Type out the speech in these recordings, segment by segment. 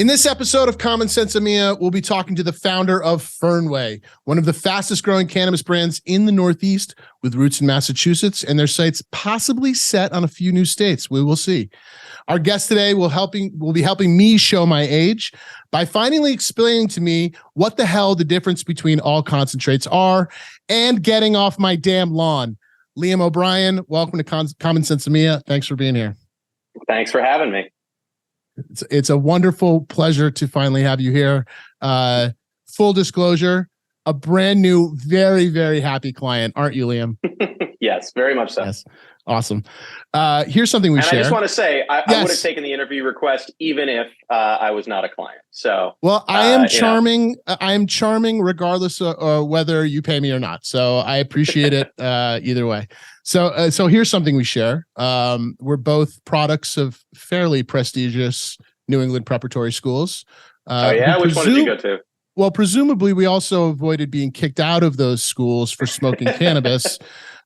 In this episode of Common SENSimilla, we'll be talking to the founder of Fernway, one of the fastest growing cannabis brands in the Northeast with roots in Massachusetts and their sights possibly set on a few new states. We will see. Our guest today will be helping me show my age by finally explaining to me what the hell the difference between all concentrates are and getting off my damn lawn. Liam O'Brien, welcome to Common SENSimilla. Thanks for being here. Thanks for having me. It's a wonderful pleasure to finally have you here. Full disclosure, a brand new, very, very happy client, aren't you, Liam? Yes, very much so. Yes. Awesome. Here's something we share. I just want to say, I would have taken the interview request even if I was not a client. So, well, I am charming. I am charming regardless of whether you pay me or not. So I appreciate it either way. So here's something we share. We're both products of fairly prestigious New England preparatory schools. Which one did you go to? Well, presumably we also avoided being kicked out of those schools for smoking cannabis.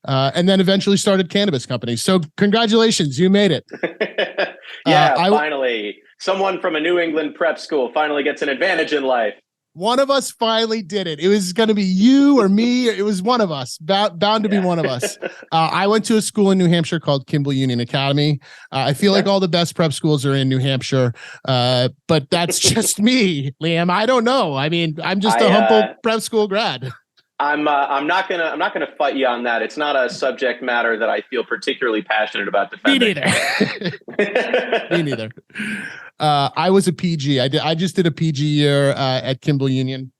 And then eventually started cannabis companies. So congratulations, you made it. Finally, someone from a New England prep school finally gets an advantage in life. One of us finally did it. It was going to be you or me. It was one of us, bound to be one of us. I went to a school in New Hampshire called Kimball Union Academy. I feel like all the best prep schools are in New Hampshire, but that's just me, Liam. I don't know. I mean, I'm just a humble prep school grad. I'm not gonna fight you on that. It's not a subject matter that I feel particularly passionate about defending. Me neither. I was a PG. I just did a PG year at Kimball Union.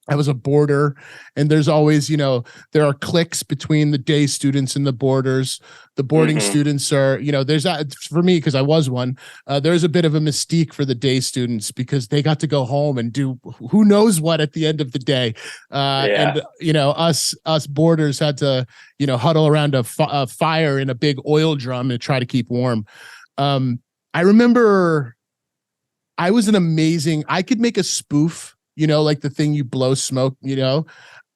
I was a boarder, and there's always, there are cliques between the day students and the boarders. The boarding students are, there's that for me, because I was one. There's a bit of a mystique for the day students because they got to go home and do who knows what at the end of the day. And us boarders had to, huddle around a fire in a big oil drum to try to keep warm. I remember I could make a spoof. Like the thing you blow smoke,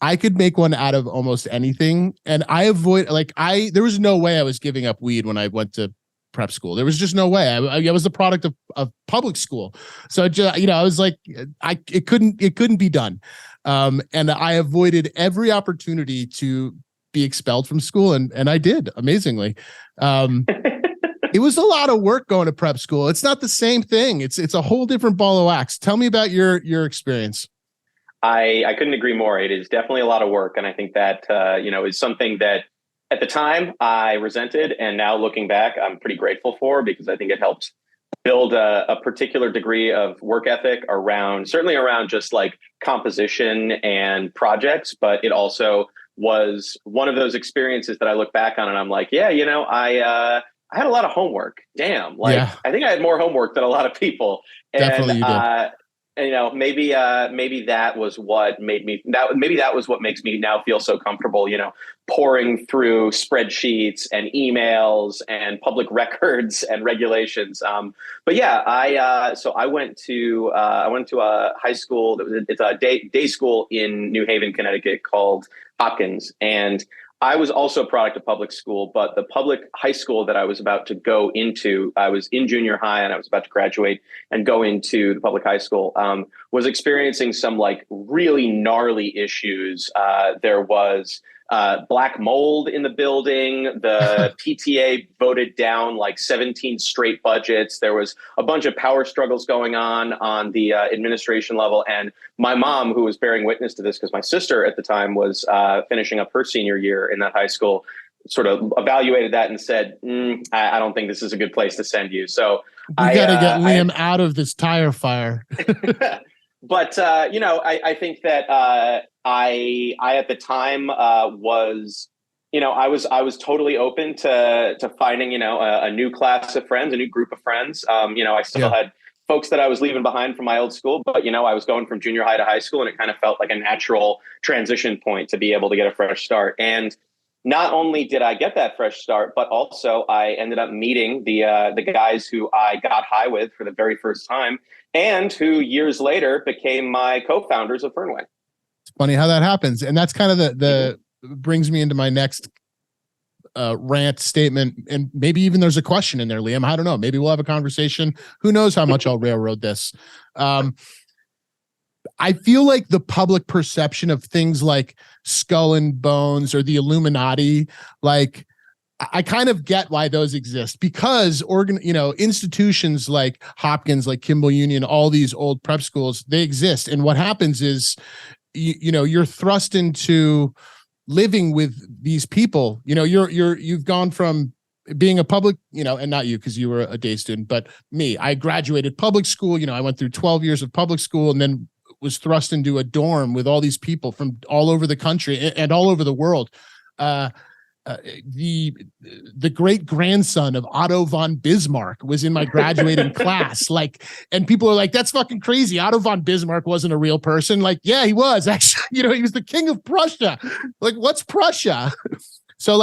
I could make one out of almost anything. And there was no way I was giving up weed when I went to prep school. There was just no way. I was the product of public school. So, I was like, it couldn't be done. And I avoided every opportunity to be expelled from school. And I did, amazingly. It was a lot of work going to prep school. It's not the same thing. It's a whole different ball of wax. Tell me about your experience. I couldn't agree more. It is definitely a lot of work. And I think that, is something that at the time I resented. And now looking back, I'm pretty grateful for, because I think it helps build a particular degree of work ethic certainly around just like composition and projects. But it also was one of those experiences that I look back on and I'm like, I had a lot of homework. Damn. I think I had more homework than a lot of people. And, definitely you did. Maybe that was what made me maybe that was what makes me now feel so comfortable, pouring through spreadsheets and emails and public records and regulations. I went to a high school it's a day school in New Haven, Connecticut called Hopkins. And I was also a product of public school, but the public high school that I was about to go into, I was in junior high and I was about to graduate and go into the public high school, was experiencing some like really gnarly issues. There was black mold in the building. The PTA voted down like 17 straight budgets. There was a bunch of power struggles going on the administration level. And my mom, who was bearing witness to this because my sister at the time was finishing up her senior year in that high school, sort of evaluated that and said, I don't think this is a good place to send you. So we got to get Liam out of this tire fire. But, I think that I at the time was, I was totally open to finding, a new class of friends, a new group of friends. I still had folks that I was leaving behind from my old school, but, I was going from junior high to high school, and it kind of felt like a natural transition point to be able to get a fresh start. And not only did I get that fresh start, but also I ended up meeting the guys who I got high with for the very first time, and who years later became my co-founders of Fernway. It's funny how that happens. And that's kind of the brings me into my next rant statement, and maybe even there's a question in there, Liam. I don't know. Maybe we'll have a conversation. Who knows how much I'll railroad this. I feel like the public perception of things like Skull and Bones or the Illuminati, like I kind of get why those exist, because institutions like Hopkins, like Kimball Union, all these old prep schools, they exist. And what happens is, you're thrust into living with these people. You've gone from being a public, and not you, because you were a day student, but me, I graduated public school. I went through 12 years of public school and then was thrust into a dorm with all these people from all over the country and all over the world. The great grandson of Otto von Bismarck was in my graduating class. And people are like, that's fucking crazy. Otto von Bismarck wasn't a real person. Like, yeah, he was actually, he was the king of Prussia. Like, what's Prussia? So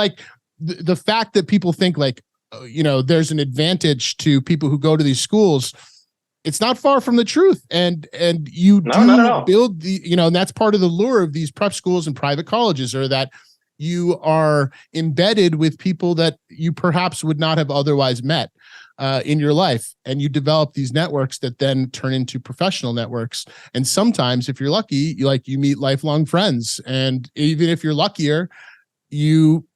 the fact that people think there's an advantage to people who go to these schools, it's not far from the truth. And you build and that's part of the lure of these prep schools and private colleges, are that you are embedded with people that you perhaps would not have otherwise met in your life. And you develop these networks that then turn into professional networks. And sometimes, if you're lucky, you meet lifelong friends. And even if you're luckier, you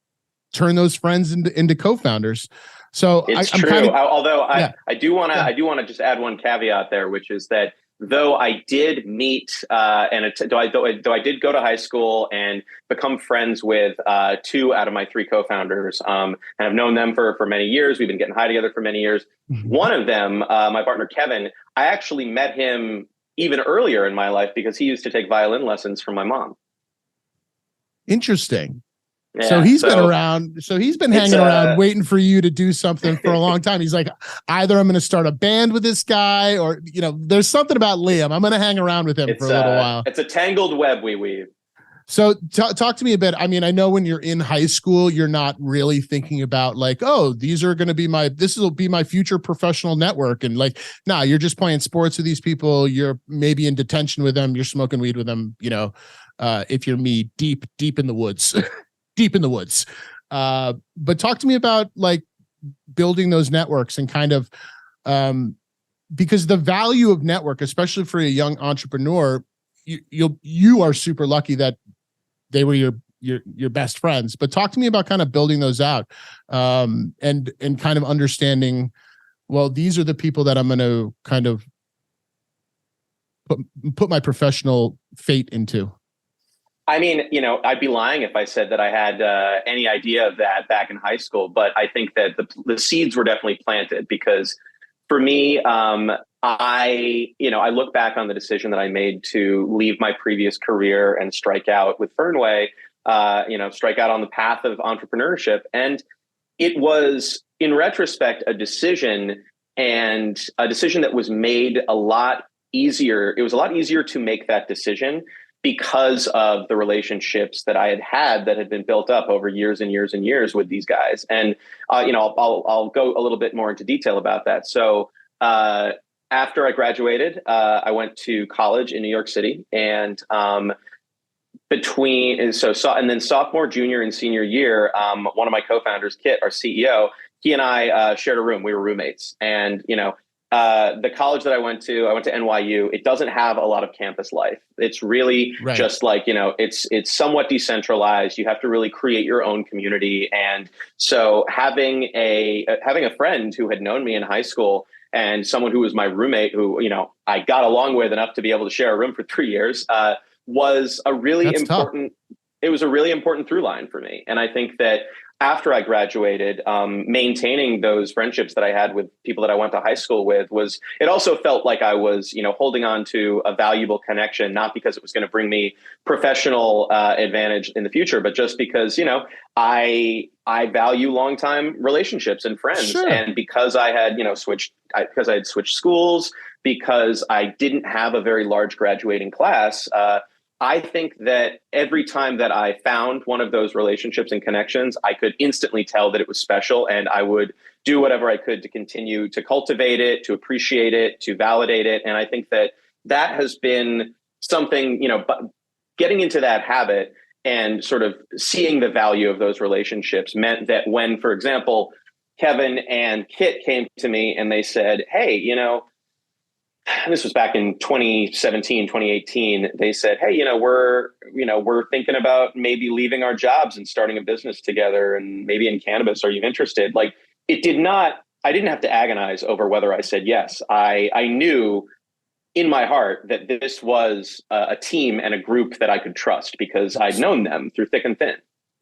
turn those friends into co-founders. So it's true. I do want to just add one caveat there, which is that though I did meet though I did go to high school and become friends with 2 out of my 3 co-founders, and I've known them for many years. We've been getting high together for many years. Mm-hmm. One of them, my partner Kevin, I actually met him even earlier in my life because he used to take violin lessons from my mom. Interesting. Yeah, so he's been around. So he's been hanging around waiting for you to do something for a long time. He's like, either I'm going to start a band with this guy, or, there's something about Liam. I'm going to hang around with him for a little while. It's a tangled web we weave. So talk to me a bit. I mean, I know when you're in high school, you're not really thinking about these are going to be this will be my future professional network. And you're just playing sports with these people. You're maybe in detention with them. You're smoking weed with them, if you're me, deep in the woods. Deep in the woods. But talk to me about building those networks and kind of, because the value of network, especially for a young entrepreneur, you are super lucky that they were your best friends. But talk to me about kind of building those out, and kind of understanding, well, these are the people that I'm going to kind of put my professional fate into. I mean, I'd be lying if I said that I had any idea of that back in high school, but I think that the seeds were definitely planted, because for me, I look back on the decision that I made to leave my previous career and strike out with Fernway, strike out on the path of entrepreneurship. And it was, in retrospect, a decision that was made a lot easier. It was a lot easier to make that decision because of the relationships that I had that had been built up over years and years and years with these guys. And, I'll go a little bit more into detail about that. So after I graduated, I went to college in New York City, and then sophomore, junior, and senior year, one of my co-founders, Kit, our CEO, he and I shared a room. We were roommates, and the college that I went to NYU. It doesn't have a lot of campus life. It's really just it's somewhat decentralized. You have to really create your own community. And so having a friend who had known me in high school, and someone who was my roommate, who I got along with enough to be able to share a room for 3 years, was a really important. It was a really important through line for me. And I think that after I graduated, maintaining those friendships that I had with people that I went to high school with it also felt like I was, holding on to a valuable connection, not because it was going to bring me professional advantage in the future, but just because, I value longtime relationships and friends. Sure. And because I had, because I had switched schools, because I didn't have a very large graduating class, I think that every time that I found one of those relationships and connections, I could instantly tell that it was special, and I would do whatever I could to continue to cultivate it, to appreciate it, to validate it. And I think that has been something, getting into that habit and sort of seeing the value of those relationships meant that when, for example, Kevin and Kit came to me and they said, hey, this was back in 2017, 2018. They said, hey, we're thinking about maybe leaving our jobs and starting a business together, and maybe in cannabis. Are you interested? Like, I didn't have to agonize over whether I said yes. I knew in my heart that this was a team and a group that I could trust because I'd known them through thick and thin.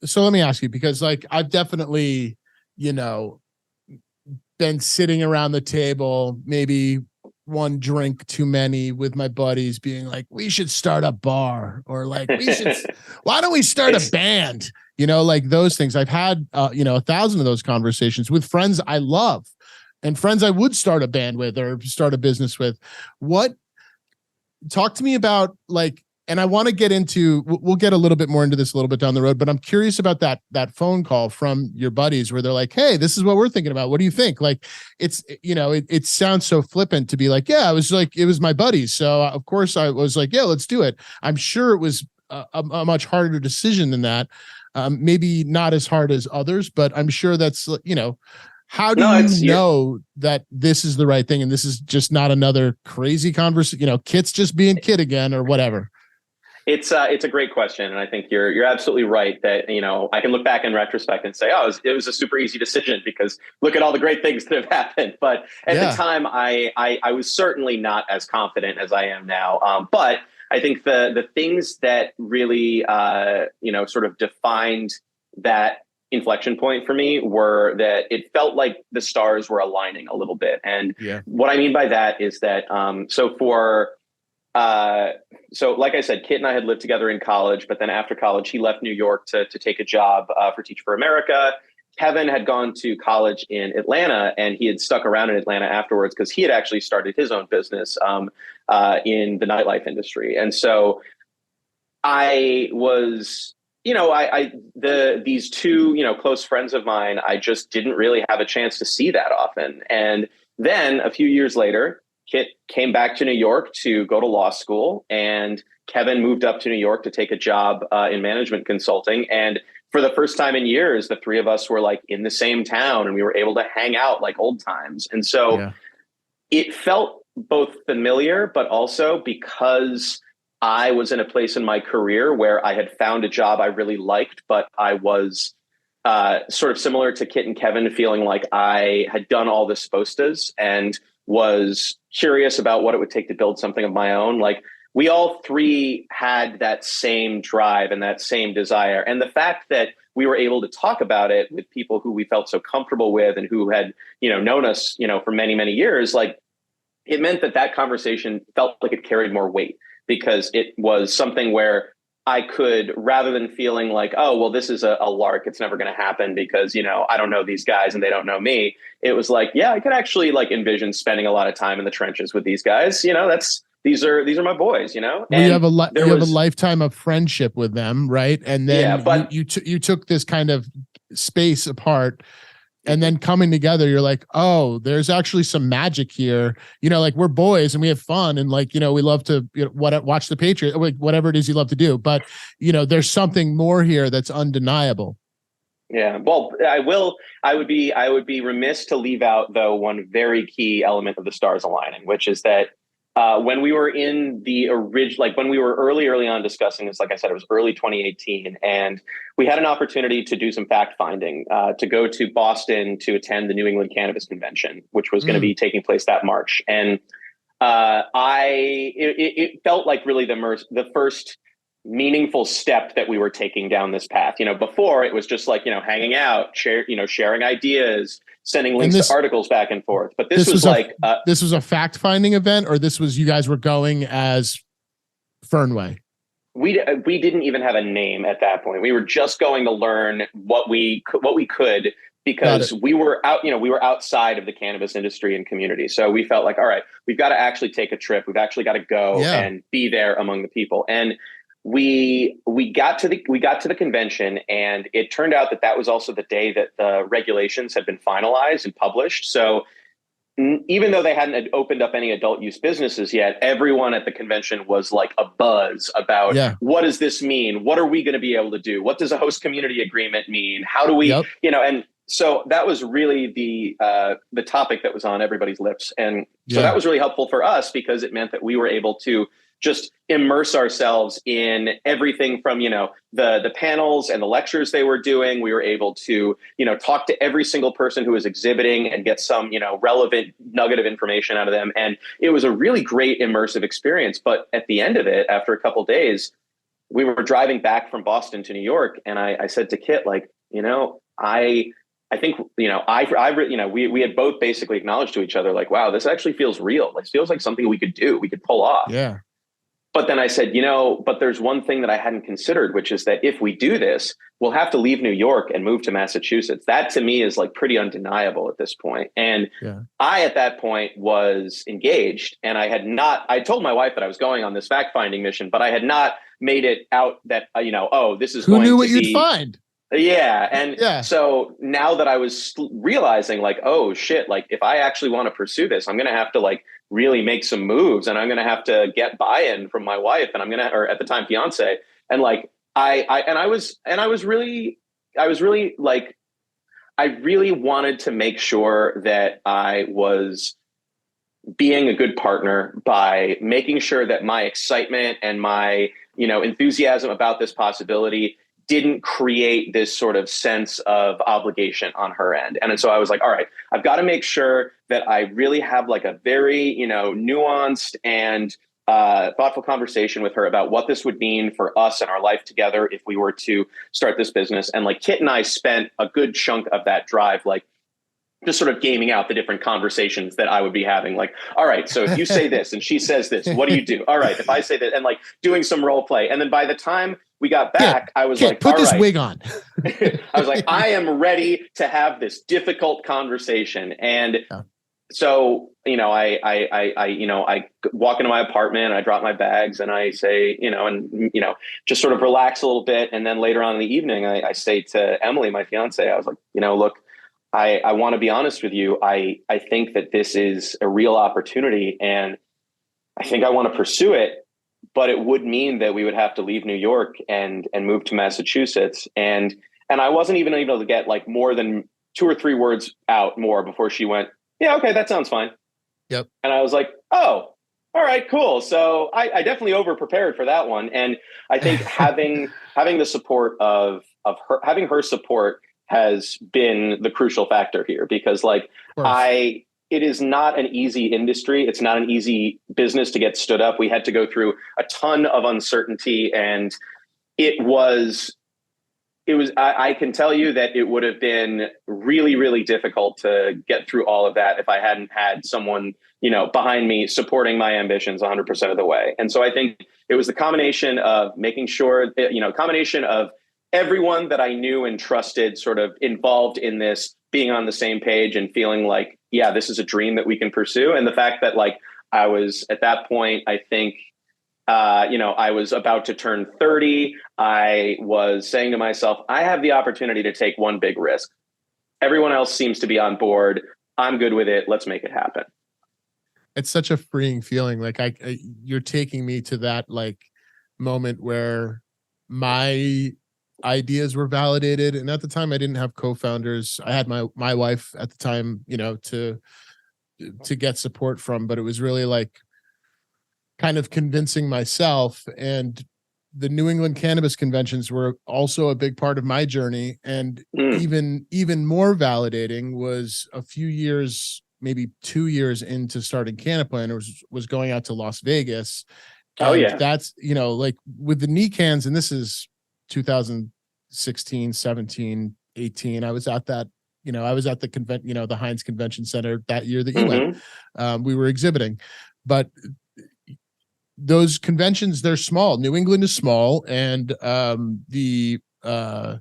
So let me ask you, because like I've definitely, been sitting around the table, maybe one drink too many with my buddies being like, we should start a bar, or like, why don't we start a band? Like those things. I've had, 1,000 of those conversations with friends I love and friends I would start a band with or start a business with. Talk to me about like, and I want to get into, we'll get a little bit more into this a little bit down the road, but I'm curious about that phone call from your buddies where they're like, hey, this is what we're thinking about. What do you think? Like, it's, it sounds so flippant to be like, yeah, it was my buddies. So of course I was like, yeah, let's do it. I'm sure it was a much harder decision than that. Maybe not as hard as others, but I'm sure that's, how do you know that this is the right thing and this is just not another crazy conversation? Kit's just being Kit again or whatever. It's a great question, and I think you're absolutely right that I can look back in retrospect and say, oh, it was a super easy decision because look at all the great things that have happened. But at the time, I was certainly not as confident as I am now. But I think the things that really sort of defined that inflection point for me were that it felt like the stars were aligning a little bit, and what I mean by that is that so like I said, Kit and I had lived together in college, but then after college, he left New York to take a job for Teach for America. Kevin had gone to college in Atlanta, and he had stuck around in Atlanta afterwards because he had actually started his own business in the nightlife industry. And so I was, these two, close friends of mine, I just didn't really have a chance to see that often. And then a few years later, Kit came back to New York to go to law school, and Kevin moved up to New York to take a job in management consulting. And for the first time in years, the three of us were like in the same town, and we were able to hang out like old times. And so it felt both familiar, but also because I was in a place in my career where I had found a job I really liked, but I was sort of similar to Kit and Kevin, feeling like I had done all the suppostas and was curious about what it would take to build something of my own. Like, we all three had that same drive and that same desire. And the fact that we were able to talk about it with people who we felt so comfortable with and who had, known us, for many, many years, like, it meant that conversation felt like it carried more weight because it was something where I could, rather than feeling like, oh, well, this is a lark, it's never going to happen because, I don't know these guys and they don't know me. It was like, yeah, I could actually like envision spending a lot of time in the trenches with these guys. These are my boys, And you have a lifetime of friendship with them. Right. And then you took this kind of space apart. And then coming together, you're like, oh, there's actually some magic here. Like, we're boys and we have fun. And like, we love to watch the Patriots, whatever it is you love to do. But, there's something more here that's undeniable. Yeah. Well, I would be remiss to leave out, though, one very key element of the stars aligning, which is that when we were in the original, like when we were early on discussing this, like I said, it was early 2018, and we had an opportunity to do some fact finding, to go to Boston to attend the New England Cannabis Convention, which was going to be taking place that March. And it felt like really the first meaningful step that we were taking down this path. Before it was just like, hanging out, sharing ideas, sending links to articles back and forth. But this was like this was a fact-finding event, or this was you guys were going as Fernway? We didn't even have a name at that point. We were just going to learn what we could because we were outside of the cannabis industry and community. So we felt like, all right, we've got to actually take a trip. We've actually got to go and be there among the people. And we got to the convention, and it turned out that was also the day that the regulations had been finalized and published. So even though they hadn't opened up any adult use businesses yet, everyone at the convention was like a buzz about Yeah. what does this mean? What are we going to be able to do? What does a host community agreement mean? How do we, Yep. and so that was really the topic that was on everybody's lips. And so that was really helpful for us because it meant that we were able to just immerse ourselves in everything from, the panels and the lectures they were doing. We were able to, talk to every single person who was exhibiting and get some, relevant nugget of information out of them. And it was a really great immersive experience. But at the end of it, after a couple of days, we were driving back from Boston to New York. And I said to Kit, like, I think, we had both basically acknowledged to each other, like, wow, this actually feels real. This feels like something we could do, we could pull off. Yeah. But then I said, but there's one thing that I hadn't considered, which is that if we do this, we'll have to leave New York and move to Massachusetts. That to me is like pretty undeniable at this point. And I, at that point, was engaged, and I told my wife that I was going on this fact finding mission, but I had not made it out that, this is who knew what you'd find. Yeah. And so now that I was realizing, like, oh shit, like if I actually want to pursue this, I'm going to have to like really make some moves, and I'm going to have to get buy-in from my wife, and or at the time fiance. And like, I really wanted to make sure that I was being a good partner by making sure that my excitement and my, enthusiasm about this possibility didn't create this sort of sense of obligation on her end. And so I was like, all right, I've got to make sure that I really have like a very, nuanced and thoughtful conversation with her about what this would mean for us and our life together if we were to start this business. And like Kit and I spent a good chunk of that drive, like just sort of gaming out the different conversations that I would be having. Like, all right, so if you say this and she says this, what do you do? All right, if I say that, and like doing some role play. And then by the time we got back, I was like, put this wig on. I was like, I am ready to have this difficult conversation. And so, I walk into my apartment, I drop my bags, and I say, just sort of relax a little bit. And then later on in the evening, I say to Emily, my fiance, I was like, look, I want to be honest with you. I think that this is a real opportunity, and I think I want to pursue it, but it would mean that we would have to leave New York and move to Massachusetts. And I wasn't even able to get like more than 2 or 3 words out more before she went, yeah, okay, that sounds fine. Yep. And I was like, oh, all right, cool. So I definitely over prepared for that one. And I think having the support of her, having her support has been the crucial factor here, because like it is not an easy industry. It's not an easy business to get stood up. We had to go through a ton of uncertainty, and I can tell you that it would have been really, really difficult to get through all of that if I hadn't had someone, behind me supporting my ambitions 100% of the way. And so I think it was the combination of making sure that, combination of everyone that I knew and trusted sort of involved in this being on the same page and feeling like, yeah, this is a dream that we can pursue. And the fact that like I was at that point, I think, I was about to turn 30. I was saying to myself, I have the opportunity to take one big risk. Everyone else seems to be on board. I'm good with it. Let's make it happen. It's such a freeing feeling. Like you're taking me to that like moment where my ideas were validated. And at the time I didn't have co-founders. I had my wife at the time, to get support from, but it was really like kind of convincing myself. And the New England cannabis conventions were also a big part of my journey. And even more validating was a few years, maybe 2 years into starting Canaplan, was going out to Las Vegas. And that's, like with the NECANs, and this is 2016, 17, 18. I was at that, I was at the the Heinz Convention Center that year that you went. We were exhibiting, but those conventions, they're small. New England is small, and there's a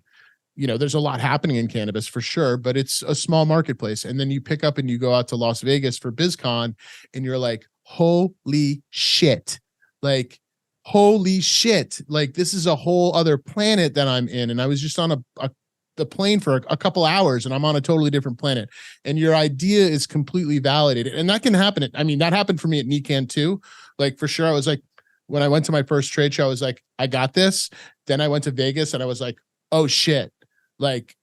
lot happening in cannabis for sure, but it's a small marketplace. And then you pick up and you go out to Las Vegas for BizCon, and you're like, holy shit. Like, holy shit. Like, this is a whole other planet that I'm in. And I was just on a the plane for a couple hours and I'm on a totally different planet, and your idea is completely validated. And that can happen. I mean, that happened for me at NECAN too. Like for sure. I was like, when I went to my first trade show, I was like, I got this. Then I went to Vegas and I was like, oh shit. Like,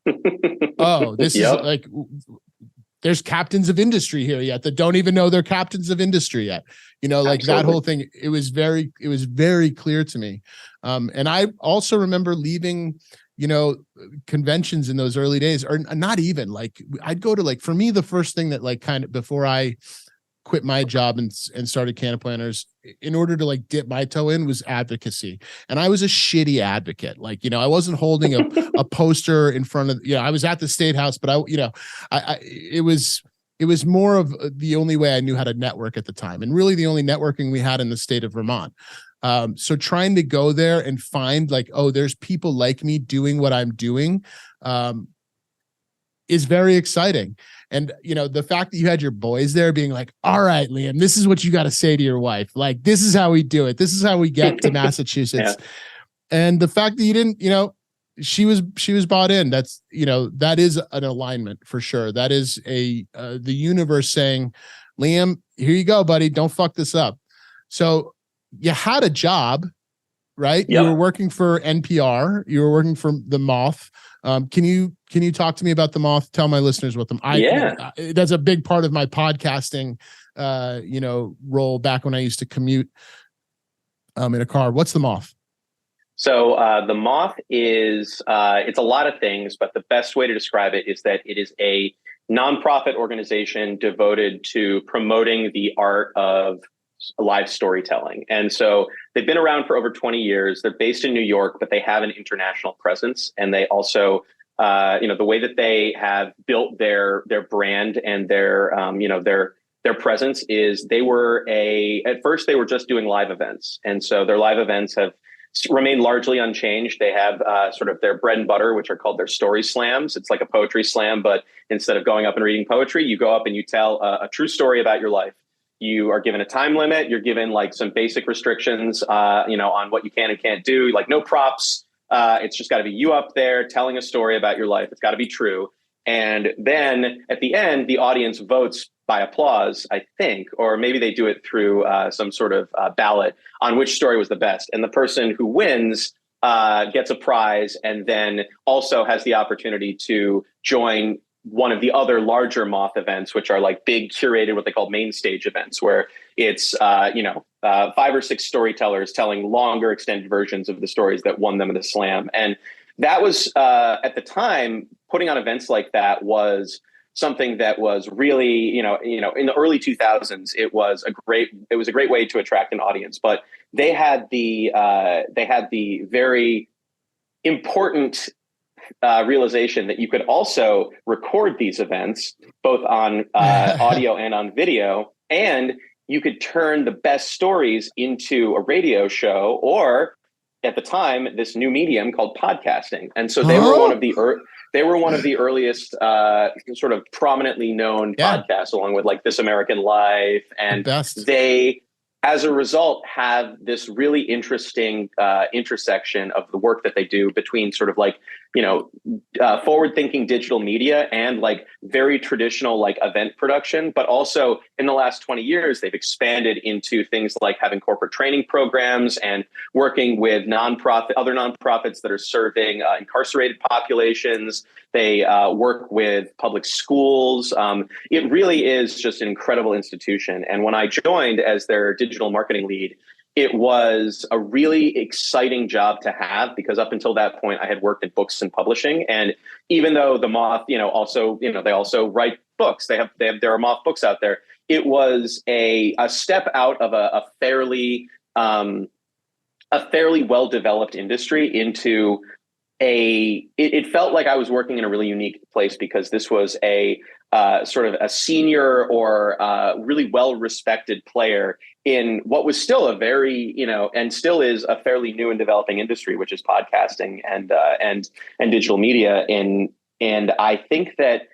oh, this is like, there's captains of industry here yet that don't even know they're captains of industry yet. You know, like Absolutely. That whole thing, it was very clear to me. And I also remember leaving, you know, conventions in those early days, or not even like, I'd go to like, for me, the first thing that like kind of before I quit my job and started Cannaplanners, in order to like dip my toe in, was advocacy. And I was a shitty advocate. Like, you know, I wasn't holding a poster in front of, you know, I was at the State House, but it was more of the only way I knew how to network at the time. And really the only networking we had in the state of Vermont. So trying to go there and find like, oh, there's people like me doing what I'm doing, is very exciting. And, you know, the fact that you had your boys there being like, all right, Liam, this is what you got to say to your wife. Like, this is how we do it. This is how we get to Massachusetts. Yeah. And the fact that you didn't, you know, she was bought in. That's, you know, that is an alignment for sure. That is the universe saying, Liam, here you go, buddy. Don't fuck this up. So you had a job, right? Yep. You were working for NPR. You were working for the Moth. Can you talk to me about the Moth? Tell my listeners what them. That's a big part of my podcasting, you know, role back when I used to commute in a car. What's the Moth? So the Moth is it's a lot of things, but the best way to describe it is that it is a nonprofit organization devoted to promoting the art of live storytelling. And so they've been around for over 20 years. They're based in New York, but they have an international presence. And they also, you know, the way that they have built their brand and their, you know, their presence is at first they were just doing live events. And so their live events have remained largely unchanged. They have sort of their bread and butter, which are called their story slams. It's like a poetry slam, but instead of going up and reading poetry, you go up and you tell a true story about your life. You are given a time limit. You're given like some basic restrictions, you know, on what you can and can't do, like no props. It's just got to be you up there telling a story about your life. It's got to be true. And then at the end, the audience votes by applause, I think, or maybe they do it through some sort of ballot on which story was the best. And the person who wins gets a prize and then also has the opportunity to join one of the other larger Moth events, which are like big curated, what they call main stage events, where it's, you know, 5 or 6 storytellers telling longer extended versions of the stories that won them the slam. And that was, at the time, putting on events like that was something that was really, you know, in the early 2000s, it was a great way to attract an audience. But they had the very important realization that you could also record these events both on audio and on video, and you could turn the best stories into a radio show, or at the time, this new medium called podcasting. And so they were one of the earliest sort of prominently known podcasts, along with like This American Life, and they, as a result, have this really interesting intersection of the work that they do between sort of like, you know, forward-thinking digital media and like very traditional like event production. But also in the last 20 years, they've expanded into things like having corporate training programs and working with other nonprofits that are serving incarcerated populations. They work with public schools. It really is just an incredible institution. And when I joined as their digital marketing lead, it was a really exciting job to have, because up until that point, I had worked in books and publishing. And even though the Moth, you know, also, you know, they also write books. There are Moth books out there. It was a step out of a fairly well-developed industry into it felt like I was working in a really unique place, because this was a sort of a senior or really well-respected player in what was still a very, you know, and still is a fairly new and developing industry, which is podcasting and digital media. And I think that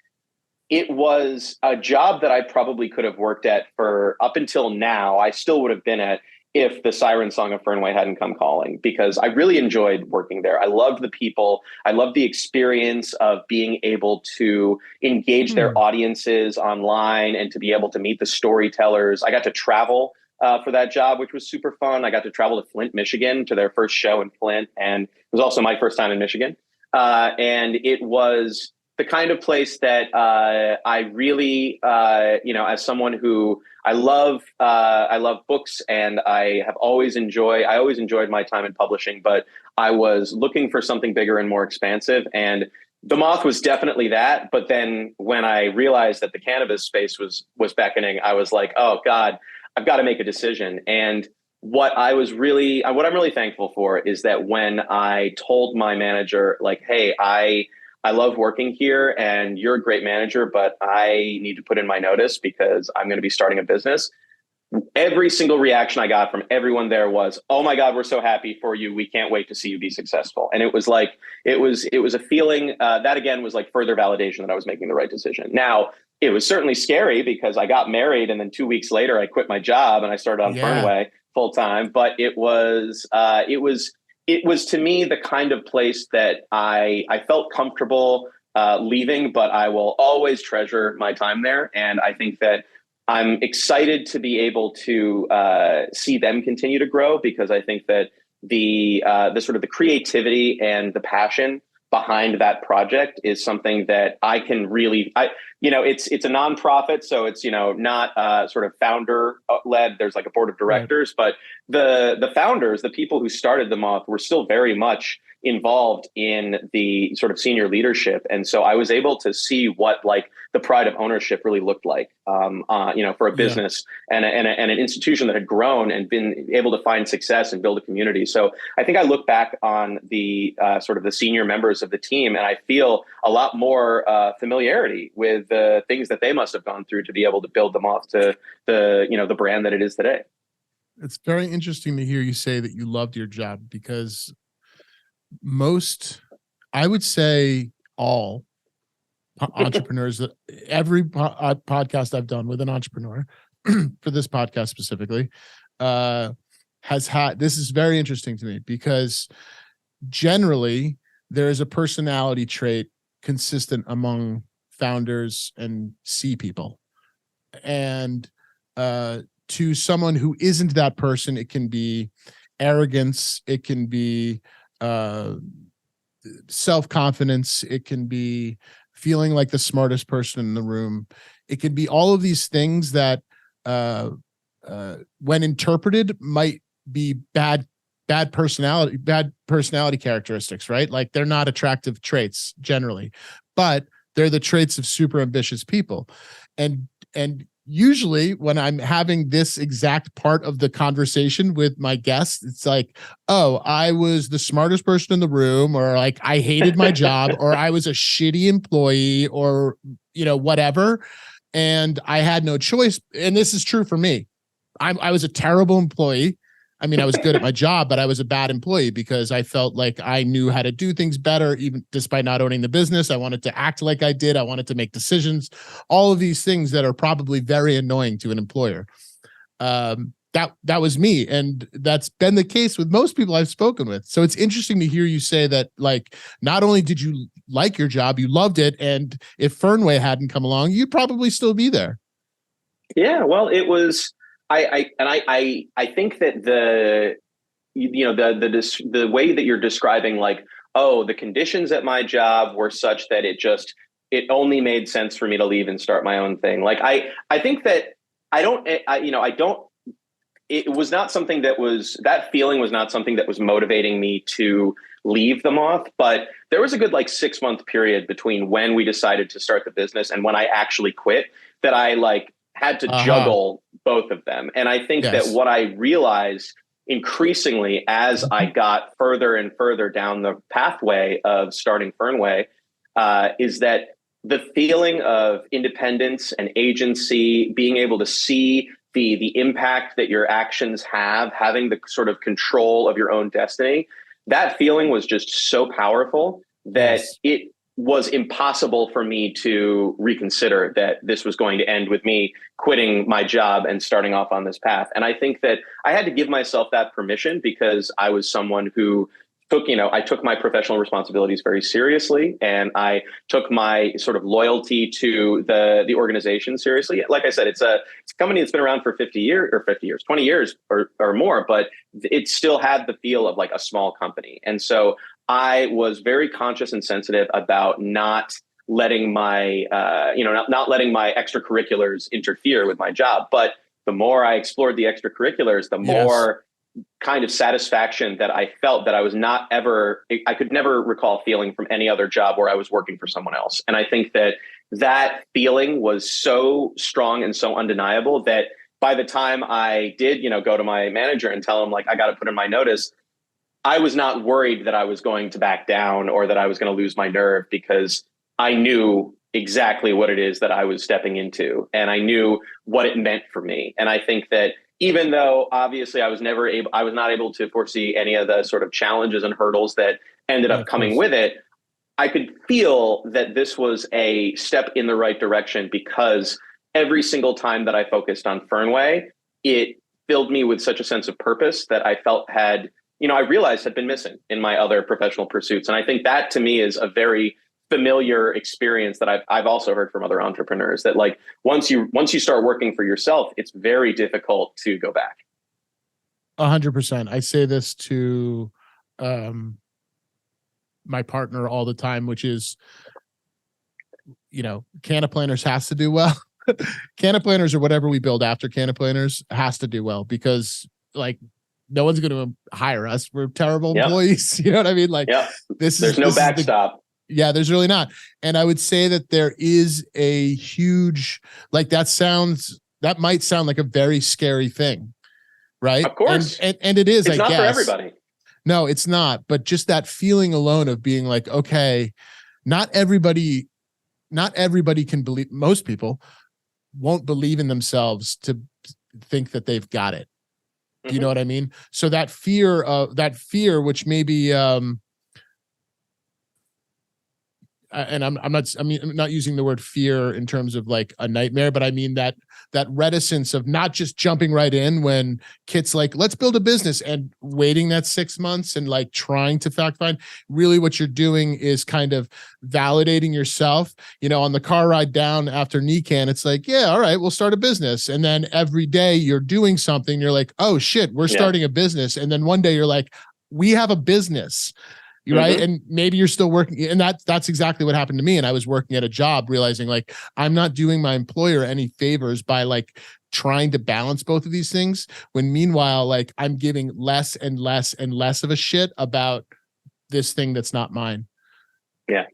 it was a job that I probably could have worked at for up until now. I still would have been at if the siren song of Fernway hadn't come calling, because I really enjoyed working there. I loved the people. I loved the experience of being able to engage their audiences online and to be able to meet the storytellers. I got to travel for that job, which was super fun. I got to travel to Flint, Michigan to their first show in Flint. And it was also my first time in Michigan. And it was the kind of place that I really, as someone who I love books, and I always enjoyed my time in publishing, but I was looking for something bigger and more expansive. And The Moth was definitely that. But then when I realized that the cannabis space was beckoning, I was like, oh God, I've got to make a decision. And what I'm really thankful for is that when I told my manager, like, hey, I love working here and you're a great manager, but I need to put in my notice because I'm going to be starting a business. Every single reaction I got from everyone there was, oh my God, we're so happy for you. We can't wait to see you be successful. And it was like, it was a feeling that again was like further validation that I was making the right decision. Now, it was certainly scary because I got married and then 2 weeks later I quit my job and I started on Fernway full time. But it was to me the kind of place that I felt comfortable leaving, but I will always treasure my time there. And I think that I'm excited to be able to see them continue to grow, because I think that the sort of the creativity and the passion behind that project is something that I can really, it's a nonprofit, so it's, not sort of founder led. There's like a board of directors, but the founders, the people who started The Moth, were still very much involved in the sort of senior leadership. And so I was able to see what like the pride of ownership really looked like, for a business and an institution that had grown and been able to find success and build a community. So I think I look back on the sort of the senior members of the team, and I feel a lot more familiarity with the things that they must have gone through to be able to build The Moth to the brand that it is today. It's very interesting to hear you say that you loved your job, because I would say all entrepreneurs, that every podcast I've done with an entrepreneur for this podcast specifically, has had, this is very interesting to me, because generally there is a personality trait consistent among founders and C people. And to someone who isn't that person, it can be arrogance, it can be self-confidence, it can be feeling like the smartest person in the room. It can be all of these things that when interpreted might be bad personality characteristics, right? Like they're not attractive traits generally, but they're the traits of super ambitious people. And usually when I'm having this exact part of the conversation with my guests, it's like, oh, I was the smartest person in the room, or like I hated my job, or I was a shitty employee, or, whatever. And I had no choice. And this is true for me. I was a terrible employee. I mean, I was good at my job, but I was a bad employee because I felt like I knew how to do things better, even despite not owning the business. I wanted to act like I did. I wanted to make decisions, all of these things that are probably very annoying to an employer. That was me. And that's been the case with most people I've spoken with. So it's interesting to hear you say that, like, not only did you like your job, you loved it. And if Fernway hadn't come along, you'd probably still be there. Yeah, well, it was, I think that the way that you're describing, like, oh, the conditions at my job were such that it only made sense for me to leave and start my own thing. Like, I think that it was not something that feeling was not something that was motivating me to leave The Moth, but there was a good 6-month period between when we decided to start the business and when I actually quit, that I had to juggle both of them. And I think that what I realized increasingly as I got further and further down the pathway of starting Fernway is that the feeling of independence and agency, being able to see the impact that your actions have, having the sort of control of your own destiny, that feeling was just so powerful that was impossible for me to reconsider that this was going to end with me quitting my job and starting off on this path. And I think that I had to give myself that permission because I was someone who I took my professional responsibilities very seriously, and I took my sort of loyalty to the organization seriously. Like I said, it's a company that's been around for 20 years or more, but it still had the feel of like a small company. And so I was very conscious and sensitive about not letting my, not letting my extracurriculars interfere with my job. But the more I explored the extracurriculars, the more kind of satisfaction that I felt that I could never recall feeling from any other job where I was working for someone else. And I think that feeling was so strong and so undeniable that by the time I did, go to my manager and tell him like, I got to put in my notice, I was not worried that I was going to back down or that I was going to lose my nerve, because I knew exactly what it is that I was stepping into, and I knew what it meant for me. And I think that even though obviously I was not able to foresee any of the sort of challenges and hurdles that ended up coming with it, I could feel that this was a step in the right direction, because every single time that I focused on Fernway, it filled me with such a sense of purpose that I felt I realized had been missing in my other professional pursuits. And I think that to me is a very familiar experience that I've also heard from other entrepreneurs, that like once you start working for yourself, it's very difficult to go back. 100%. I say this to my partner all the time, which is, Cannaplanners has to do well. Cannaplanners, or whatever we build after Cannaplanners, has to do well, because like no one's going to hire us. We're terrible employees. You know what I mean? Like there's no backstop. Yeah, there's really not. And I would say that there is a huge, like that might sound like a very scary thing, right? Of course. And it is, it's not for everybody. No, it's not. But just that feeling alone of being like, okay, not everybody can believe, most people won't believe in themselves to think that they've got it. Do you know what I mean? So that fear, which maybe, and I'm not using the word fear in terms of like a nightmare, but I mean that reticence of not just jumping right in when Kit's like, let's build a business, and waiting that 6 months and like trying to fact find. Really what you're doing is kind of validating yourself. On the car ride down after NECAN, it's like, yeah, all right, we'll start a business. And then every day you're doing something, you're like, oh shit, we're starting a business. And then one day you're like, we have a business. Right. And maybe you're still working. And that's exactly what happened to me. And I was working at a job realizing like, I'm not doing my employer any favors by like trying to balance both of these things, when meanwhile, like I'm giving less and less and less of a shit about this thing that's not mine. Yeah.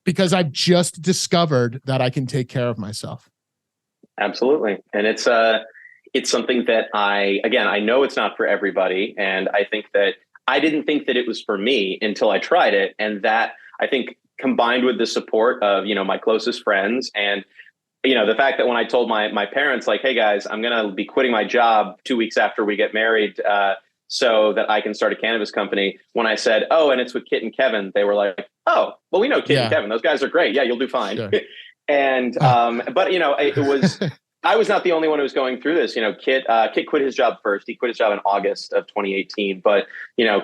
Because I've just discovered that I can take care of myself. Absolutely. And it's something that I know it's not for everybody. And I think that I didn't think that it was for me until I tried it. And that, I think, combined with the support of, my closest friends, and, the fact that when I told my parents, like, hey guys, I'm going to be quitting my job 2 weeks after we get married, so that I can start a cannabis company. When I said, oh, and it's with Kit and Kevin, they were like, oh, well, we know Kit and Kevin. Those guys are great. Yeah, you'll do fine. Sure. And, but it was, I was not the only one who was going through this. Kit quit his job first. He quit his job in August of 2018. But,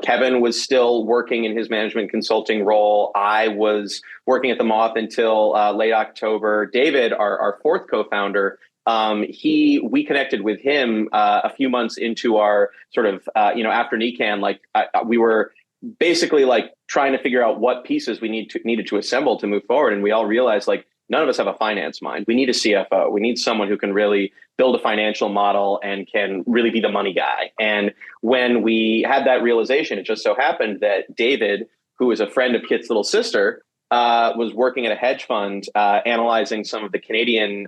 Kevin was still working in his management consulting role. I was working at the Moth until late October. David, our fourth co-founder, we connected with him a few months into our sort of, after NECAN, like we were basically like trying to figure out what pieces we needed to assemble to move forward. And we all realized like, none of us have a finance mind. We need a CFO. We need someone who can really build a financial model and can really be the money guy. And when we had that realization, it just so happened that David, who is a friend of Kit's little sister, was working at a hedge fund, analyzing some of the Canadian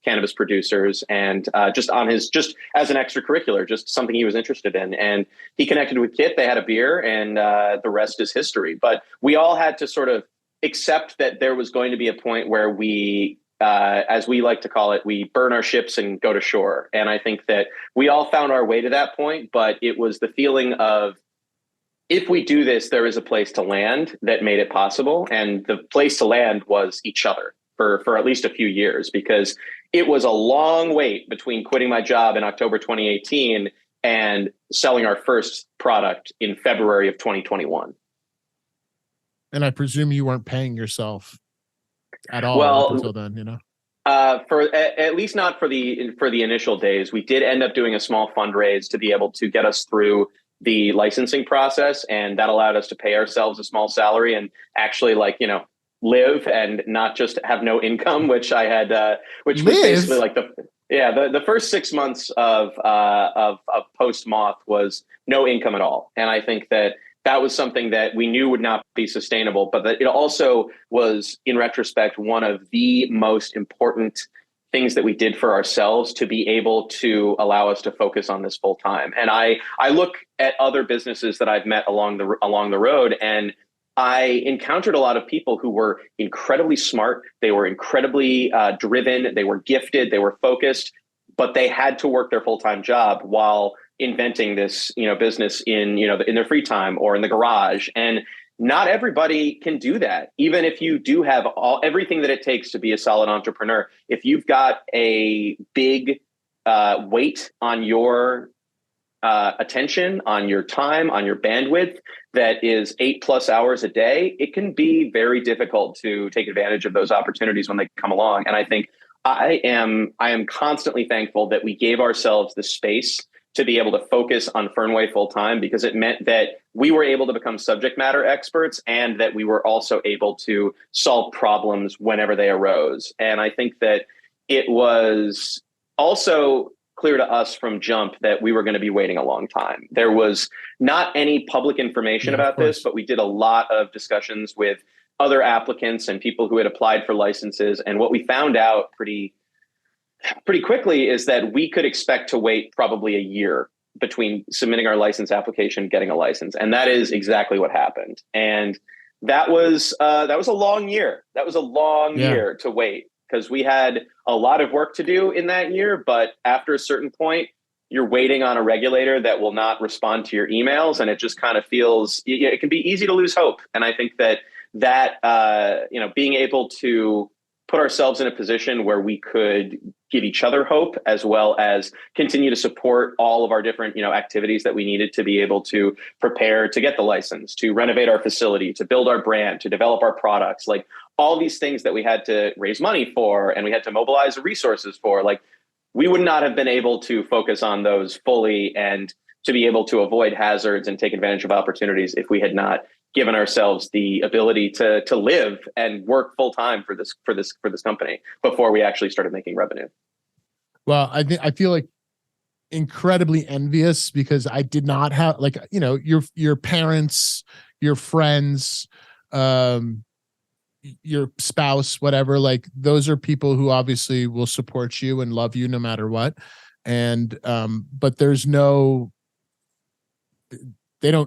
cannabis producers, and just as an extracurricular, just something he was interested in. And he connected with Kit. They had a beer, and the rest is history. But we all had to sort of accept that there was going to be a point where we, as we like to call it, we burn our ships and go to shore. And I think that we all found our way to that point, but it was the feeling of if we do this, there is a place to land that made it possible. And the place to land was each other for at least a few years, because it was a long wait between quitting my job in October 2018 and selling our first product in February of 2021. And I presume you weren't paying yourself at all Well, until then, you know? For at least not for the initial days. We did end up doing a small fundraise to be able to get us through the licensing process, and that allowed us to pay ourselves a small salary and actually, like, you know, live and not just have no income, which I had, which was basically like the first 6 months of post moth was no income at all. And I think that was something that we knew would not be sustainable, but that it also was, in retrospect, one of the most important things that we did for ourselves to be able to allow us to focus on this full time. And I look at other businesses that I've met along the road, and I encountered a lot of people who were incredibly smart. They were incredibly driven. They were gifted. They were focused, but they had to work their full-time job while inventing this, you know, business in their free time or in the garage. And not everybody can do that. Even if you do have everything that it takes to be a solid entrepreneur, if you've got a big weight on your attention, on your time, on your bandwidth that is 8+ hours a day, it can be very difficult to take advantage of those opportunities when they come along. And I think I am constantly thankful that we gave ourselves the space to be able to focus on Fernway full time, because it meant that we were able to become subject matter experts and that we were also able to solve problems whenever they arose. And I think that it was also clear to us from jump that we were going to be waiting a long time. There was not any public information about this, but we did a lot of discussions with other applicants and people who had applied for licenses. And what we found out pretty quickly is that we could expect to wait probably a year between submitting our license application and getting a license. And that is exactly what happened. And that was a long year. That was a long year to wait, because we had a lot of work to do in that year. But after a certain point, you're waiting on a regulator that will not respond to your emails. And it just kind of feels, it can be easy to lose hope. And I think that being able to put ourselves in a position where we could give each other hope, as well as continue to support all of our different, activities that we needed to be able to prepare to get the license, to renovate our facility, to build our brand, to develop our products, like all these things that we had to raise money for and we had to mobilize resources for, like we would not have been able to focus on those fully and to be able to avoid hazards and take advantage of opportunities if we had not given ourselves the ability to live and work full time for this company before we actually started making revenue. Well, I feel like incredibly envious, because I did not have, like, your parents, your friends, your spouse, whatever, like those are people who obviously will support you and love you no matter what. And but there's that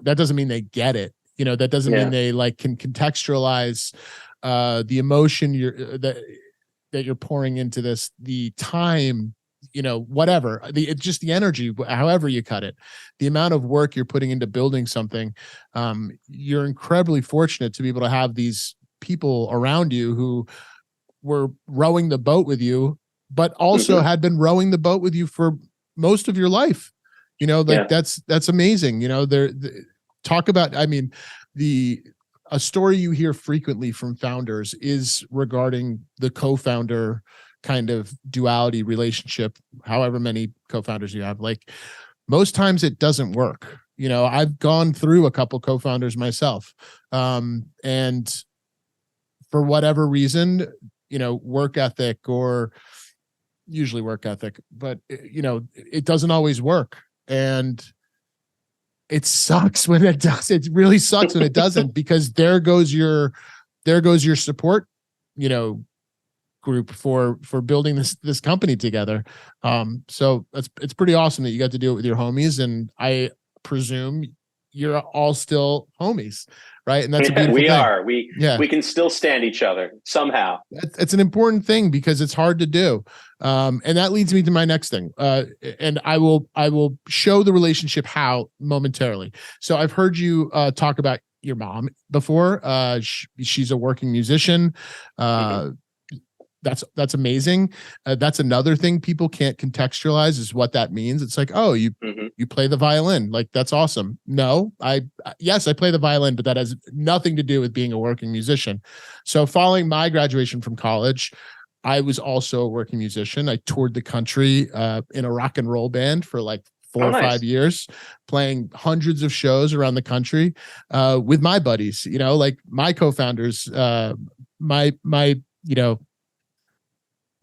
doesn't mean they get it. That doesn't mean they can contextualize the emotion that you're pouring into this, the time, whatever, it's just the energy, however you cut it, the amount of work you're putting into building something. You're incredibly fortunate to be able to have these people around you who were rowing the boat with you, but also had been rowing the boat with you for most of your life. That's amazing. Talk about, a story you hear frequently from founders is regarding the co-founder kind of duality relationship, however many co-founders you have. Like most times it doesn't work. I've gone through a couple co-founders myself. And for whatever reason, work ethic, or usually work ethic, but it doesn't always work. And it sucks when it does. It really sucks when it doesn't, because there goes your support, group for building this company together. So it's pretty awesome that you got to do it with your homies. And I presume you're all still homies, right? And that's a beautiful we thing. are. We can still stand each other somehow. It's an important thing because it's hard to do. And that leads me to my next thing. And I will show the relationship how momentarily. So I've heard you talk about your mom before. She's a working musician. That's amazing. That's another thing people can't contextualize is what that means. It's like, oh, you play the violin. Like, that's awesome. No, yes, I play the violin, but that has nothing to do with being a working musician. So following my graduation from college, I was also a working musician. I toured the country in a rock and roll band for like 4 or 5 years, playing hundreds of shows around the country with my buddies, like my co-founders, my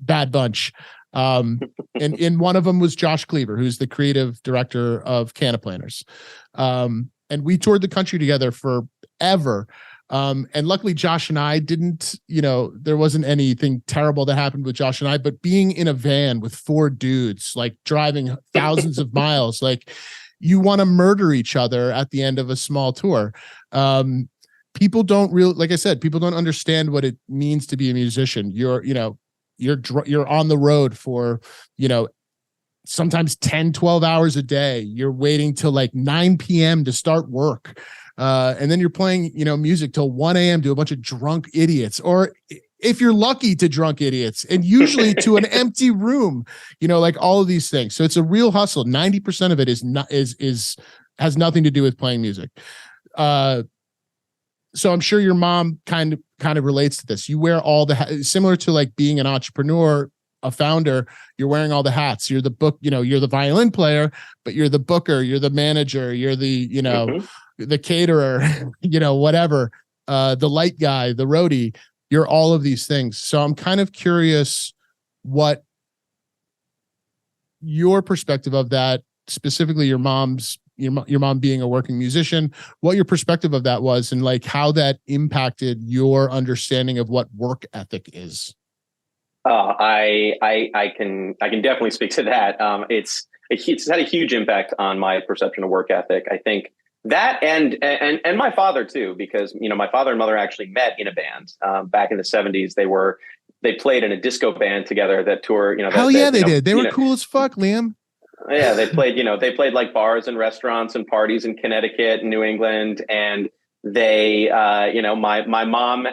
bad bunch. And one of them was Josh Cleaver, who's the creative director of Cannaplanners. And we toured the country together forever. And luckily Josh and I didn't, there wasn't anything terrible that happened with Josh and I, but being in a van with 4 dudes, like driving thousands of miles, like you want to murder each other at the end of a small tour. People don't really, like I said, people don't understand what it means to be a musician. You're on the road for, sometimes 10, 12 hours a day. You're waiting till like 9 p.m. to start work. And then you're playing, music till 1 a.m. to a bunch of drunk idiots, or if you're lucky, to drunk idiots, and usually to an empty room, like all of these things. So it's a real hustle. 90% of it has nothing to do with playing music. So I'm sure your mom kind of relates to this. You wear all the similar to like being an entrepreneur, a founder, you're wearing all the hats. You're the you're the violin player, but you're the booker, you're the manager, you're the, the caterer, whatever, the light guy, the roadie, you're all of these things. So I'm kind of curious what your perspective of that, specifically your mom being a working musician, what your perspective of that was, and like how that impacted your understanding of what work ethic is. I can definitely speak to that. It's had a huge impact on my perception of work ethic. I think that and my father too, because my father and mother actually met in a band back in the 70s. They played in a disco band together that toured. Hell yeah, they did. They were cool as fuck, Liam. Yeah, they played like bars and restaurants and parties in Connecticut and New England, and they my mom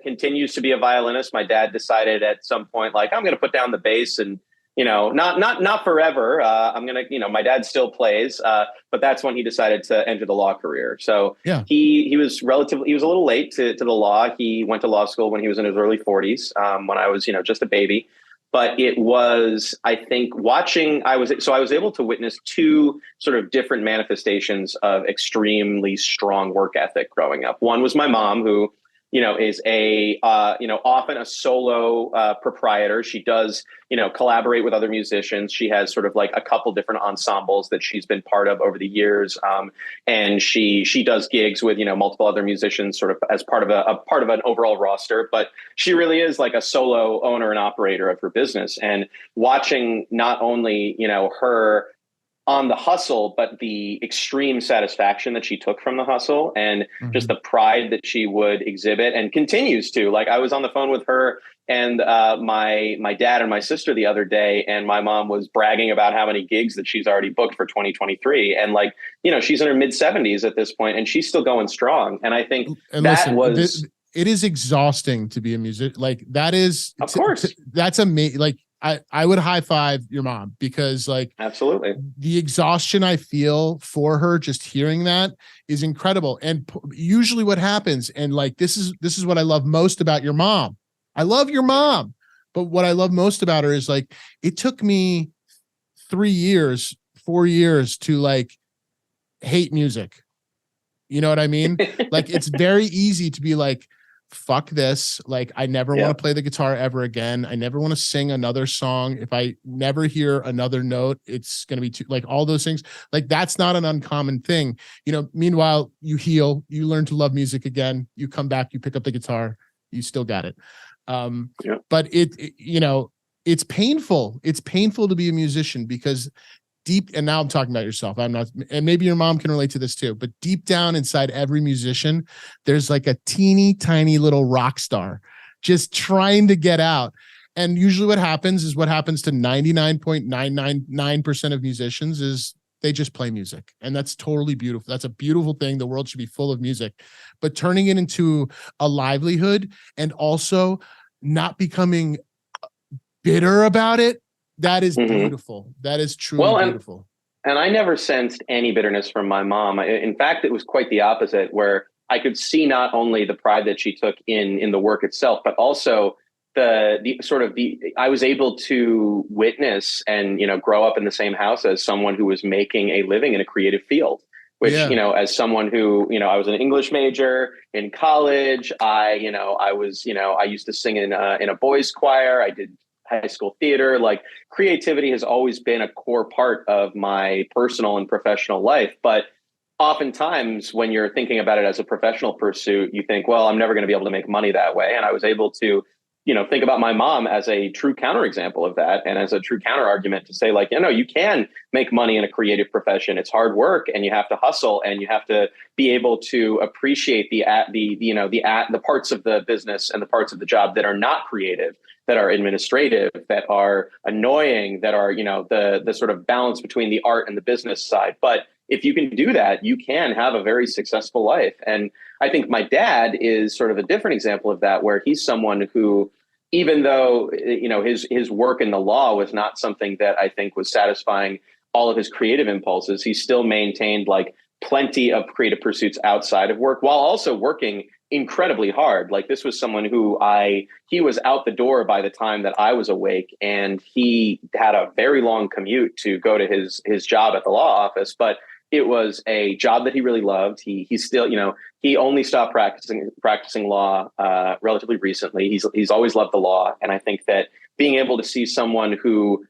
continues to be a violinist. My dad decided at some point, like, I'm going to put down the bass and not forever. I'm going to, my dad still plays, but that's when he decided to enter the law career. So yeah, he was a little late to the law. He went to law school when he was in his early 40s, when I was, just a baby. But it was, I think, I was able to witness 2 sort of different manifestations of extremely strong work ethic growing up. One was my mom, who, is often a solo proprietor. She does, collaborate with other musicians. She has sort of like a couple different ensembles that she's been part of over the years. And she does gigs with, multiple other musicians sort of as part of an overall roster. But she really is like a solo owner and operator of her business. And watching not only, her on the hustle, but the extreme satisfaction that she took from the hustle, and just the pride that she would exhibit and continues to. Like, I was on the phone with her and my dad and my sister the other day, and my mom was bragging about how many gigs that she's already booked for 2023. And like, she's in her mid 70s at this point, and she's still going strong. And I think it is exhausting to be a musician. Like, that is, of course, that's amazing. Like, I would high five your mom, because like, absolutely, the exhaustion I feel for her just hearing that is incredible. And usually what happens, and like, this is what I love most about your mom. I love your mom, but what I love most about her is like, it took me 4 years to like hate music. You know what I mean? Like, it's very easy to be like, fuck this. Like, I never want to play the guitar ever again. I never want to sing another song. If I never hear another note, it's going to be too, like, all those things. Like, that's not an uncommon thing. Meanwhile, you heal, you learn to love music again. You come back, you pick up the guitar, you still got it. But it's painful. It's painful to be a musician, because deep, and now I'm talking about yourself. I'm not, and maybe your mom can relate to this too, but deep down inside every musician, there's like a teeny tiny little rock star just trying to get out. And usually what happens is what happens to 99.999% of musicians is they just play music. And that's totally beautiful. That's a beautiful thing. The world should be full of music, but turning it into a livelihood and also not becoming bitter about it, that is beautiful. That is truly beautiful. And I never sensed any bitterness from my mom. In fact, it was quite the opposite, where I could see not only the pride that she took in the work itself, but also I was able to witness and, grow up in the same house as someone who was making a living in a creative field, which, as someone who, I was an English major in college. I used to sing in a boys choir. I did high school theater. Like, creativity has always been a core part of my personal and professional life. But oftentimes when you're thinking about it as a professional pursuit, you think, well, I'm never going to be able to make money that way. And I was able to, think about my mom as a true counterexample of that, and as a true counter argument to say, like, you can make money in a creative profession. It's hard work, and you have to hustle, and you have to be able to appreciate the parts of the business and the parts of the job that are not creative, that are administrative, that are annoying, that are, the sort of balance between the art and the business side. But if you can do that, you can have a very successful life. And I think my dad is sort of a different example of that, where he's someone who, even though, his work in the law was not something that I think was satisfying all of his creative impulses, he still maintained like plenty of creative pursuits outside of work while also working incredibly hard. Like, this was someone who he was out the door by the time that I was awake, and he had a very long commute to go to his job at the law office. But it was a job that he really loved. He still, he only stopped practicing law relatively recently. He's always loved the law. And I think that being able to see someone who,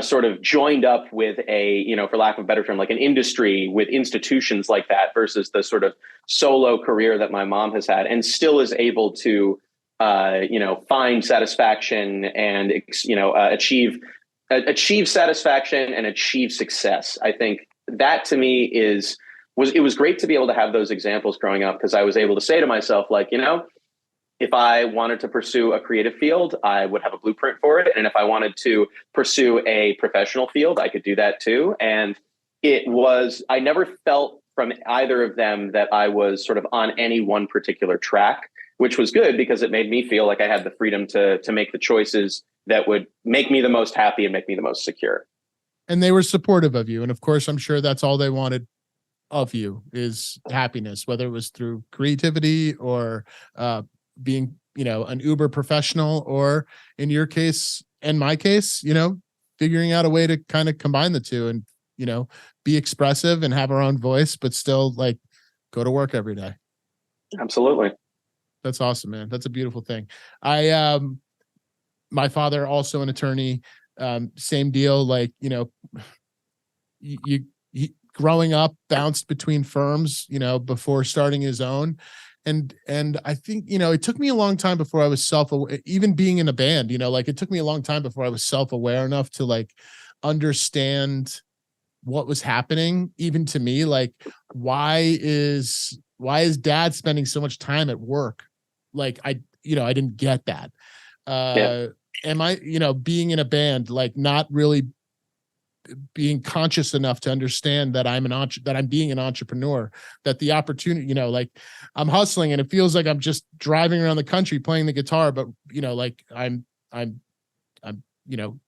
sort of joined up with a, for lack of a better term, like an industry with institutions like that, versus the sort of solo career that my mom has had, and still is able to, find satisfaction and, achieve satisfaction and achieve success. I think that to me it was great to be able to have those examples growing up, because I was able to say to myself, like, if I wanted to pursue a creative field, I would have a blueprint for it. And if I wanted to pursue a professional field, I could do that too. And I never felt from either of them that I was sort of on any one particular track, which was good, because it made me feel like I had the freedom to make the choices that would make me the most happy and make me the most secure. And they were supportive of you. And of course, I'm sure that's all they wanted of you, is happiness, whether it was through creativity or being, an Uber professional, or in your case and my case, figuring out a way to kind of combine the two and, be expressive and have our own voice, but still like go to work every day. Absolutely. That's awesome, man. That's a beautiful thing. My father, also an attorney, same deal. Like, he growing up, bounced between firms, before starting his own. And I think, it took me a long time before I was even being in a band, it took me a long time before I was self-aware enough to like understand what was happening, even to me. Like, why is dad spending so much time at work? Like, I didn't get that. Am I, being in a band, like not really being conscious enough to understand that that I'm being an entrepreneur, that the opportunity, like I'm hustling and it feels like I'm just driving around the country playing the guitar, but like I'm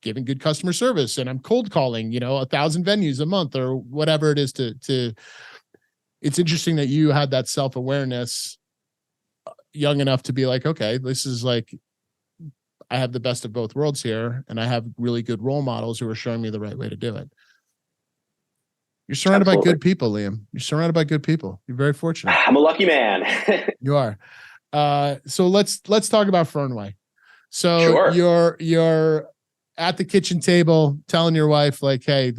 giving good customer service, and I'm cold calling, 1,000 venues a month or whatever it is it's interesting that you had that self-awareness young enough to be like, okay, this is like, I have the best of both worlds here, and I have really good role models who are showing me the right way to do it. You're surrounded by good people, Liam. You're surrounded by good people. You're very fortunate. I'm a lucky man. You are. So let's talk about Fernway. So sure. You're at the kitchen table telling your wife, like, hey,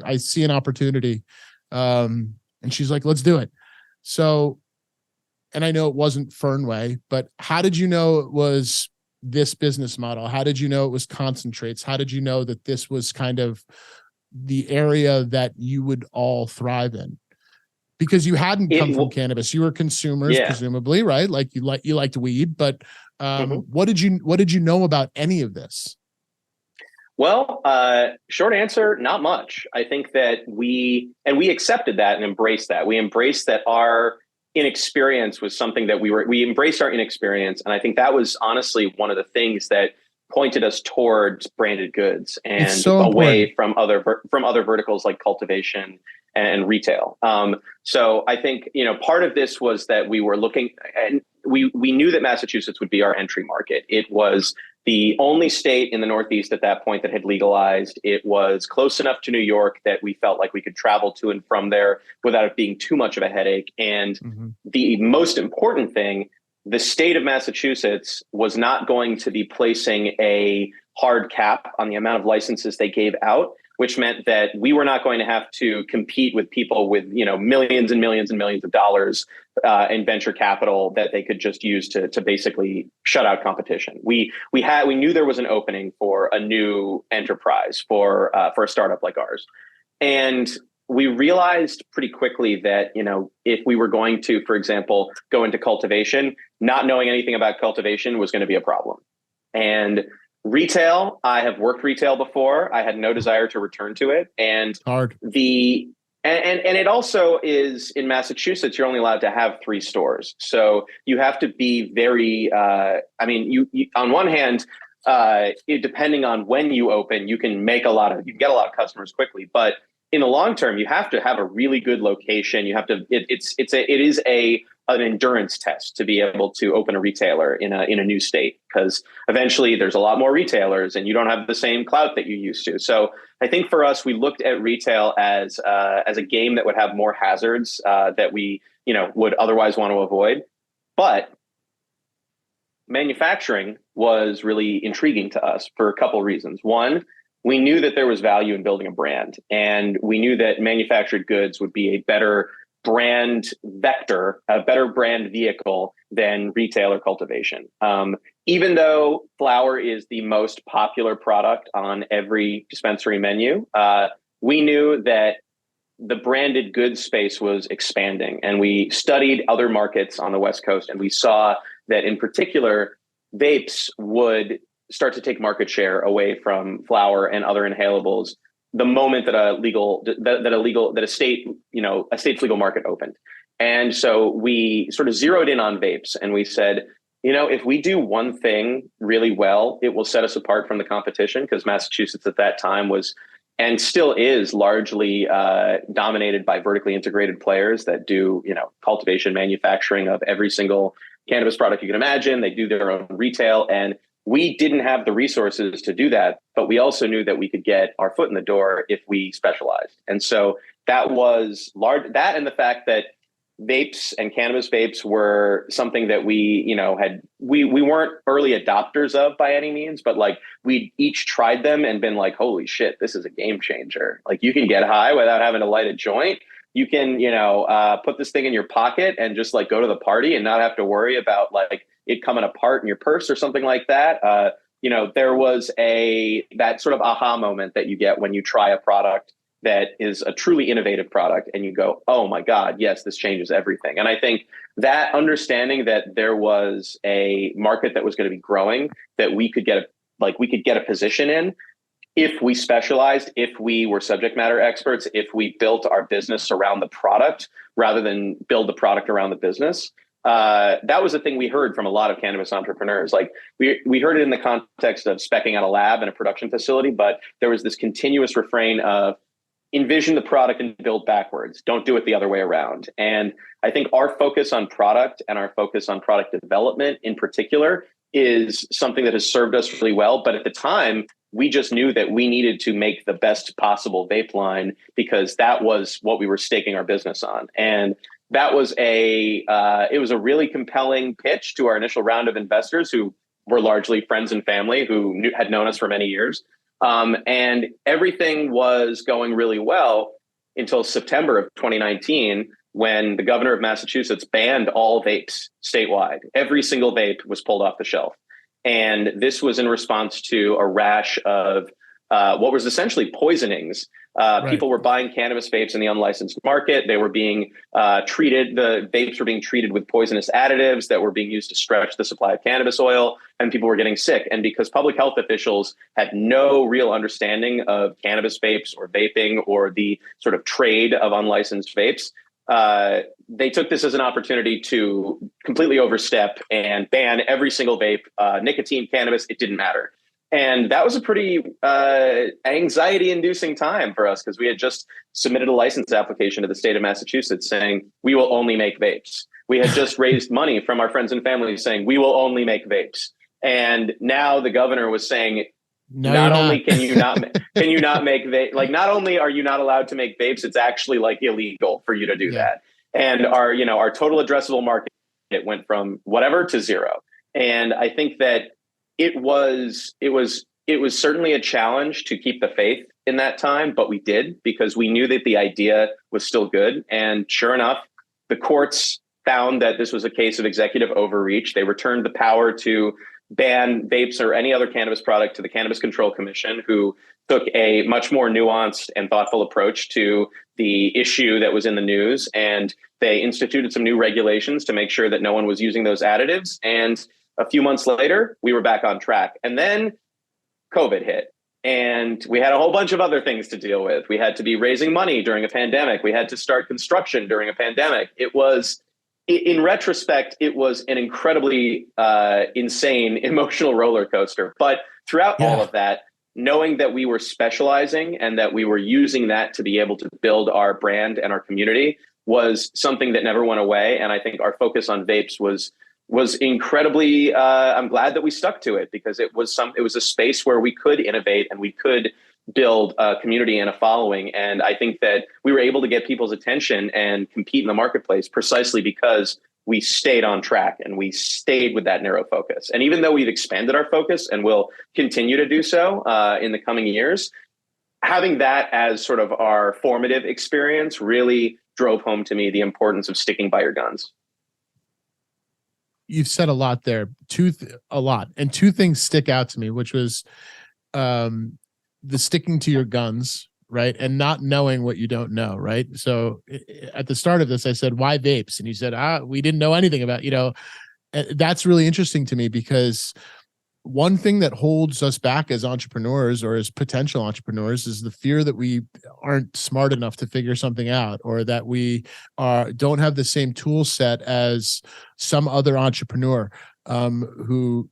I see an opportunity. And she's like, let's do it. So, and I know it wasn't Fernway, but how did you know it was this business model? How did you know it was concentrates? How did you know that this was kind of the area that you would all thrive in? Because you hadn't come from cannabis, you were consumers, presumably, right? Like you liked weed, but what did you know about any of this? Well, short answer, not much. I think that we accepted that and embraced that. We embraced that our inexperience was something that we embraced our inexperience. And I think that was honestly one of the things that pointed us towards branded goods and away from other verticals like cultivation and retail. So I think, part of this was that we were looking, and we knew that Massachusetts would be our entry market. It was the only state in the Northeast at that point that had legalized. It was close enough to New York that we felt like we could travel to and from there without it being too much of a headache. And the most important thing, the state of Massachusetts was not going to be placing a hard cap on the amount of licenses they gave out, which meant that we were not going to have to compete with people with, millions and millions and millions of dollars in venture capital that they could just use to basically shut out competition. We knew there was an opening for a new enterprise for a startup like ours. And we realized pretty quickly that, if we were going to, for example, go into cultivation, not knowing anything about cultivation was going to be a problem. And retail, I have worked retail before. I had no desire to return to it. And hard. And it also is, in Massachusetts, you're only allowed to have 3 stores. So you have to be very, you on one hand, depending on when you open, you can get a lot of customers quickly, but in the long term, you have to have a really good location. You have to, it is an endurance test to be able to open a retailer in a new state, because eventually there's a lot more retailers and you don't have the same clout that you used to. So I think for us, we looked at retail as a game that would have more hazards that we would otherwise want to avoid. But manufacturing was really intriguing to us for a couple of reasons. One, we knew that there was value in building a brand, and we knew that manufactured goods would be a better brand vector, a better brand vehicle than retail or cultivation. Even though flower is the most popular product on every dispensary menu, we knew that the branded goods space was expanding, and we studied other markets on the West Coast, and we saw that in particular, vapes would start to take market share away from flower and other inhalables the moment that a state's legal market opened. And so we sort of zeroed in on vapes, and we said, if we do one thing really well, it will set us apart from the competition, because Massachusetts at that time was, and still is, largely dominated by vertically integrated players that do, cultivation, manufacturing of every single cannabis product you can imagine. They do their own retail, and we didn't have the resources to do that, but we also knew that we could get our foot in the door if we specialized. And so that was large, that and the fact that vapes and cannabis vapes were something that we weren't early adopters of by any means, but like we each tried them and been like, holy shit, this is a game changer. Like, you can get high without having to light a joint. You can, put this thing in your pocket and just like go to the party and not have to worry about like it coming apart in your purse or something like that. There was that sort of aha moment that you get when you try a product that is a truly innovative product and you go, oh my God, yes, this changes everything. And I think that understanding that there was a market that was going to be growing, that we could get a position in, if we specialized, if we were subject matter experts, if we built our business around the product rather than build the product around the business. That was a thing we heard from a lot of cannabis entrepreneurs. Like we heard it in the context of speccing out a lab and a production facility, but there was this continuous refrain of envision the product and build backwards. Don't do it the other way around. And I think our focus on product and our focus on product development in particular is something that has served us really well. But at the time, we just knew that we needed to make the best possible vape line, because that was what we were staking our business on. And that was it was a really compelling pitch to our initial round of investors, who were largely friends and family who had known us for many years. And everything was going really well until September of 2019, when the governor of Massachusetts banned all vapes statewide. Every single vape was pulled off the shelf. And this was in response to a rash of what was essentially poisonings Right. People were buying cannabis vapes in the unlicensed market. They were being the vapes were being treated with poisonous additives that were being used to stretch the supply of cannabis oil, and people were getting sick. And because public health officials had no real understanding of cannabis vapes or vaping or the sort of trade of unlicensed vapes, they took this as an opportunity to completely overstep and ban every single vape, nicotine, cannabis, it didn't matter. And that was a pretty anxiety-inducing time for us because we had just submitted a license application to the state of Massachusetts saying, we will only make vapes. We had just raised money from our friends and family saying, we will only make vapes. And now the governor was saying, No, not only can you not make vape, like not only are you not allowed to make vapes, it's actually like illegal for you to do that. And our total addressable market, it went from whatever to zero. And I think that it was certainly a challenge to keep the faith in that time, but we did because we knew that the idea was still good. And sure enough, the courts found that this was a case of executive overreach. They returned the power to ban vapes or any other cannabis product to the Cannabis Control Commission, who took a much more nuanced and thoughtful approach to the issue that was in the news. And they instituted some new regulations to make sure that no one was using those additives. And a few months later, we were back on track. And then COVID hit. And we had a whole bunch of other things to deal with. We had to be raising money during a pandemic. We had to start construction during a pandemic. It was, in retrospect, it was an incredibly insane emotional roller coaster. But throughout all of that, knowing that we were specializing and that we were using that to be able to build our brand and our community was something that never went away. And I think our focus on vapes was incredibly, I'm glad that we stuck to it because it was a space where we could innovate and we could build a community and a following. And I think that we were able to get people's attention and compete in the marketplace precisely because we stayed on track and we stayed with that narrow focus. And even though we've expanded our focus and will continue to do so in the coming years, having that as sort of our formative experience really drove home to me the importance of sticking by your guns. You've said a lot there, a lot. And two things stick out to me, which was the sticking to your guns, right? And not knowing what you don't know, right? So at the start of this, I said, why vapes? And you said, we didn't know anything about, that's really interesting to me because one thing that holds us back as entrepreneurs or as potential entrepreneurs is the fear that we aren't smart enough to figure something out, or that we don't have the same tool set as some other entrepreneur who,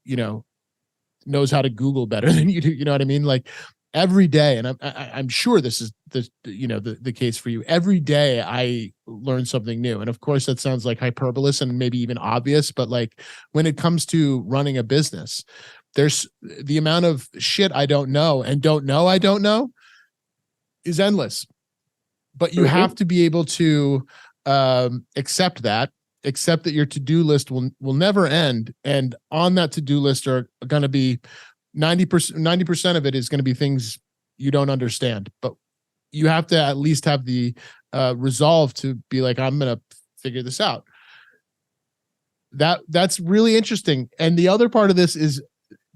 knows how to Google better than you do. You know what I mean? Like every day, and I'm sure this is the case for you. Every day I learn something new. And of course that sounds like hyperbole and maybe even obvious, but like when it comes to running a business, there's the amount of shit I don't know and don't know I don't know is endless. But you have to be able to accept that your to-do list will never end. And on that to-do list are going to be 90% of it is going to be things you don't understand. But you have to at least have the resolve to be like, I'm going to figure this out. That's really interesting. And the other part of this is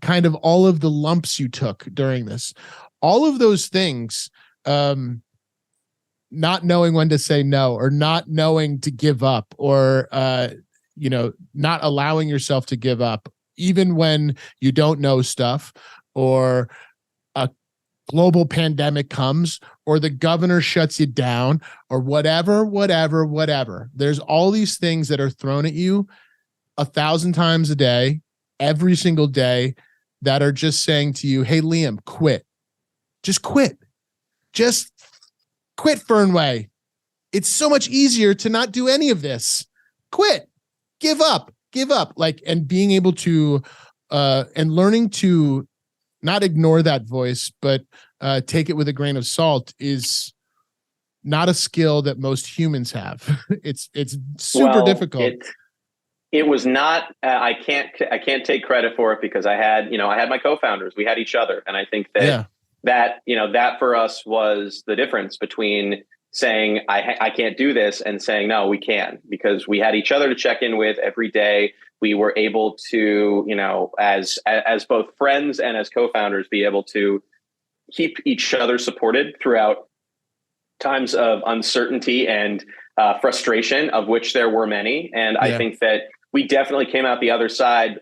kind of all of the lumps you took during this, all of those things, not knowing when to say no, or not knowing to give up, or, not allowing yourself to give up, even when you don't know stuff, or a global pandemic comes, or the governor shuts you down, or whatever. There's all these things that are thrown at you 1,000 times a day, every single day, that are just saying to you, hey, Liam, quit. Just quit. Just quit, Fernway. It's so much easier to not do any of this. Quit. Give up. Like, and being able to, and learning to not ignore that voice, but take it with a grain of salt is not a skill that most humans have. It's super difficult. It was not. I can't take credit for it because I had my co-founders. We had each other, and I think that that for us was the difference between saying I can't do this and saying no, we can, because we had each other to check in with every day. We were able to, as both friends and as co-founders, be able to keep each other supported throughout times of uncertainty and frustration, of which there were many. And I think that we definitely came out the other side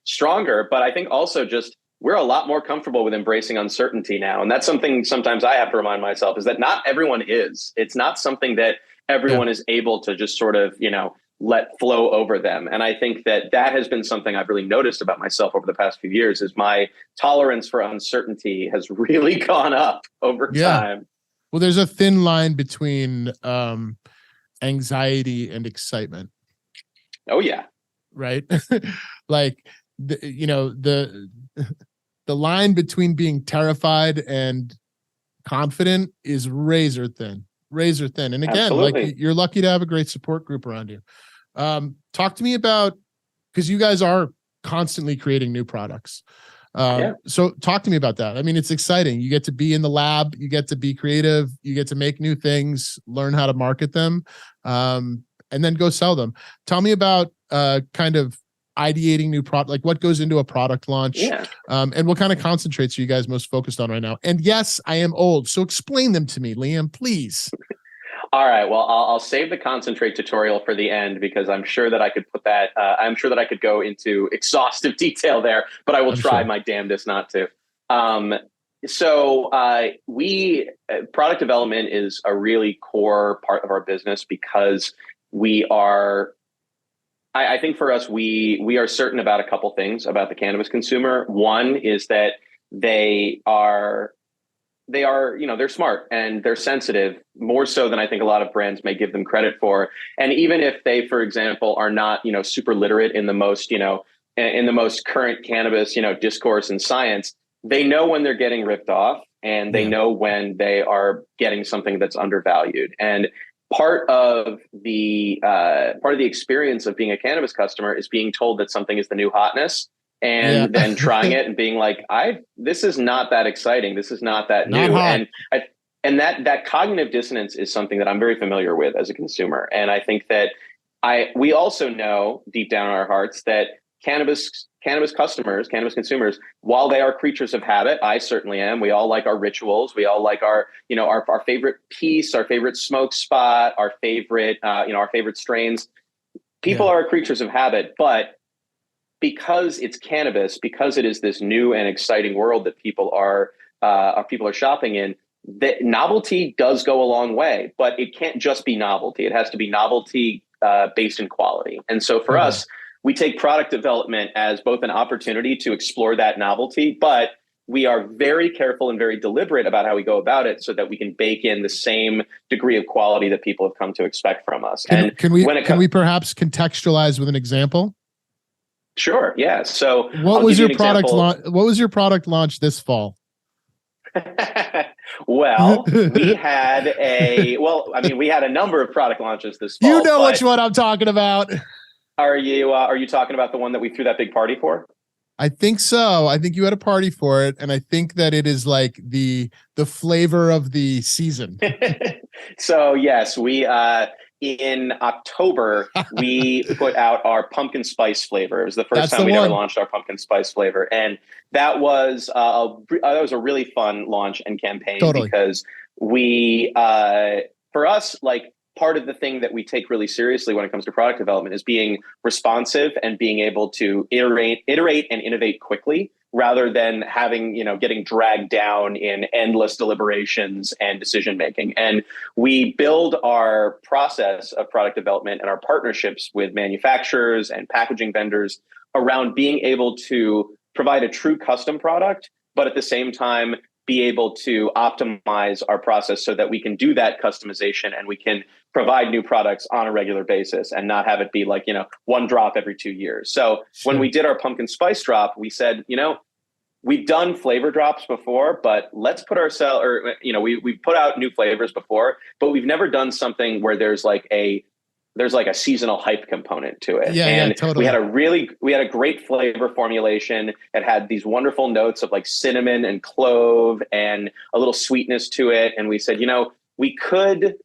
stronger. But I think also just we're a lot more comfortable with embracing uncertainty now. And that's something sometimes I have to remind myself, is that not everyone is. It's not something that everyone is able to just sort of, let flow over them. And I think that that has been something I've really noticed about myself over the past few years, is my tolerance for uncertainty has really gone up over time. Well, there's a thin line between anxiety and excitement. Oh yeah. Right. Like, the line between being terrified and confident is razor thin. And again, Absolutely. like, you're lucky to have a great support group around you. Talk to me about, because you guys are constantly creating new products. So talk to me about that. I mean, it's exciting. You get to be in the lab, you get to be creative, you get to make new things, learn how to market them, and then go sell them. Tell me about kind of ideating new product, like what goes into a product launch, and what kind of concentrates are you guys most focused on right now? And yes, I am old, so explain them to me, Liam, please. All right. Well, I'll save the concentrate tutorial for the end, because I'm sure that I could put that. I'm sure that I could go into exhaustive detail there, but I will try my damnedest not to. Product development is a really core part of our business, because we are. I think for us, we are certain about a couple things about the cannabis consumer. One is that they're smart and they're sensitive, more so than I think a lot of brands may give them credit for. And even if they, for example, are not, super literate in the most, in the most current cannabis, discourse and science, they know when they're getting ripped off, and they know when they are getting something that's undervalued. And part of the experience of being a cannabis customer is being told that something is the new hotness, and then trying it and being like, this is not that exciting. This is not that new. And that cognitive dissonance is something that I'm very familiar with as a consumer. And I think that we also know deep down in our hearts that cannabis consumers, while they are creatures of habit, I certainly am. We all like our rituals. We all like our favorite piece, our favorite smoke spot, our favorite strains. People are creatures of habit, but because it's cannabis, because it is this new and exciting world that people are shopping in, that novelty does go a long way, but it can't just be novelty. It has to be novelty based in quality. And so for us, we take product development as both an opportunity to explore that novelty, but we are very careful and very deliberate about how we go about it, so that we can bake in the same degree of quality that people have come to expect from us. Can we perhaps contextualize with an example? Sure. Yeah. So what was your product launch this fall? Well, we had a number of product launches this fall. You know which one I'm talking about. Are you talking about the one that we threw that big party for? I think so. I think you had a party for it, and I think that it is like the flavor of the season. So yes, we in October we put out our pumpkin spice flavor. It was the first time we'd ever launched our pumpkin spice flavor, and that was a really fun launch and campaign, because we for us, like, part of the thing that we take really seriously when it comes to product development is being responsive and being able to iterate and innovate quickly, rather than getting dragged down in endless deliberations and decision making. And we build our process of product development and our partnerships with manufacturers and packaging vendors around being able to provide a true custom product, but at the same time be able to optimize our process so that we can do that customization and we can provide new products on a regular basis and not have it be like, one drop every 2 years. So when we did our pumpkin spice drop, we said, we've done flavor drops before, but let's put we put out new flavors before, but we've never done something where there's like a seasonal hype component to it. And totally. We had a great flavor formulation. It had these wonderful notes of like cinnamon and clove and a little sweetness to it. And we said, we could,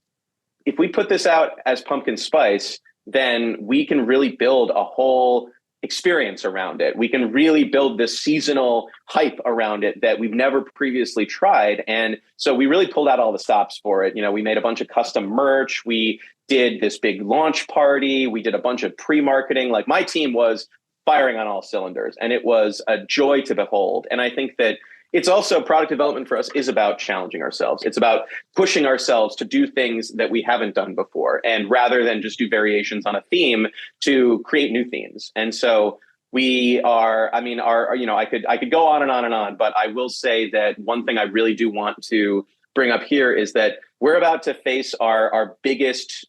if we put this out as pumpkin spice, then we can really build a whole experience around it. We can really build this seasonal hype around it that we've never previously tried. And so we really pulled out all the stops for it. We made a bunch of custom merch. We did this big launch party. We did a bunch of pre-marketing. Like, my team was firing on all cylinders, and it was a joy to behold. And I think that it's also, product development for us is about challenging ourselves. It's about pushing ourselves to do things that we haven't done before. And rather than just do variations on a theme, to create new themes. And so we are, I mean, I could go on and on and on, but I will say that one thing I really do want to bring up here is that we're about to face our biggest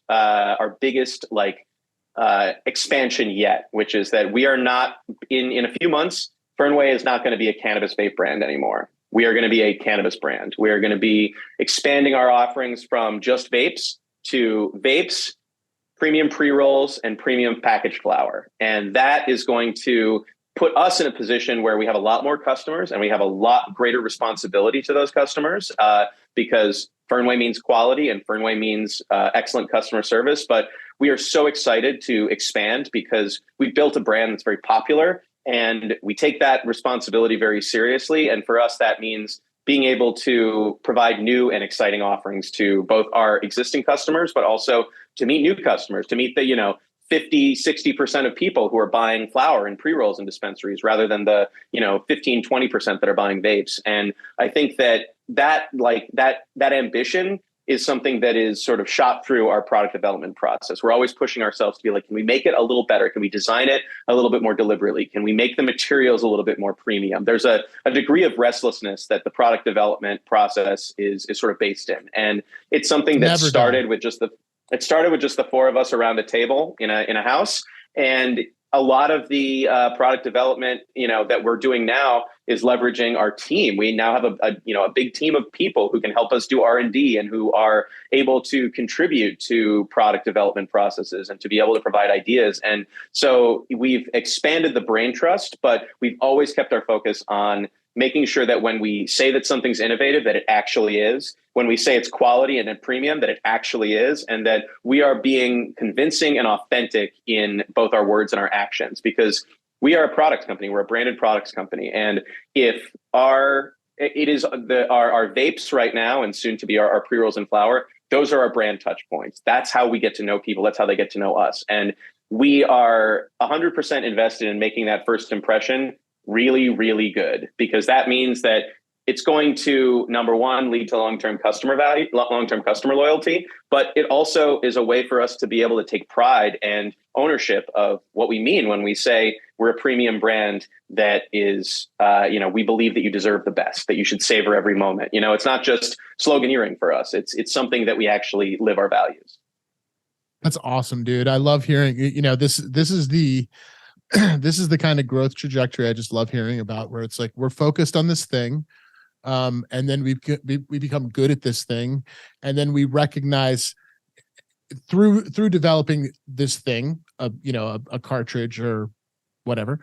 expansion yet, which is that we are not in a few months. Fernway is not going to be a cannabis vape brand anymore. We are going to be a cannabis brand. We are going to be expanding our offerings from just vapes to vapes, premium pre-rolls, and premium packaged flower. And that is going to put us in a position where we have a lot more customers, and we have a lot greater responsibility to those customers, because Fernway means quality, and Fernway means excellent customer service. But we are so excited to expand because we've built a brand that's very popular, and we take that responsibility very seriously. And for us, that means being able to provide new and exciting offerings to both our existing customers, but also to meet new customers, to meet the, 50, 60% of people who are buying flower and pre-rolls in dispensaries rather than the, 15, 20% that are buying vapes. And I think that ambition is something that is sort of shot through our product development process. We're always pushing ourselves to be like, can we make it a little better? Can we design it a little bit more deliberately? Can we make the materials a little bit more premium? There's a degree of restlessness that the product development process is sort of based in. And it's something that started with just the four of us around the table in a house. And a lot of the product development, that we're doing now is leveraging our team. We now have a big team of people who can help us do R&D and who are able to contribute to product development processes and to be able to provide ideas. And so we've expanded the brain trust, but we've always kept our focus on making sure that when we say that something's innovative, that it actually is. When we say it's quality and a premium, that it actually is, and that we are being convincing and authentic in both our words and our actions, because we are a product company. We're a branded products company. And if our vapes right now, and soon to be our pre-rolls and flower, those are our brand touch points. That's how we get to know people. That's how they get to know us. And we are 100% invested in making that first impression really, really good, because that means that it's going to, number one, lead to long-term customer value, long-term customer loyalty, but it also is a way for us to be able to take pride and ownership of what we mean when we say we're a premium brand that is, we believe that you deserve the best, that you should savor every moment. It's not just sloganeering for us. It's something that we actually live our values. That's awesome, dude. I love hearing, this is the this is the kind of growth trajectory I just love hearing about, where it's like we're focused on this thing, and then we become good at this thing, and then we recognize through developing this thing, a cartridge or whatever,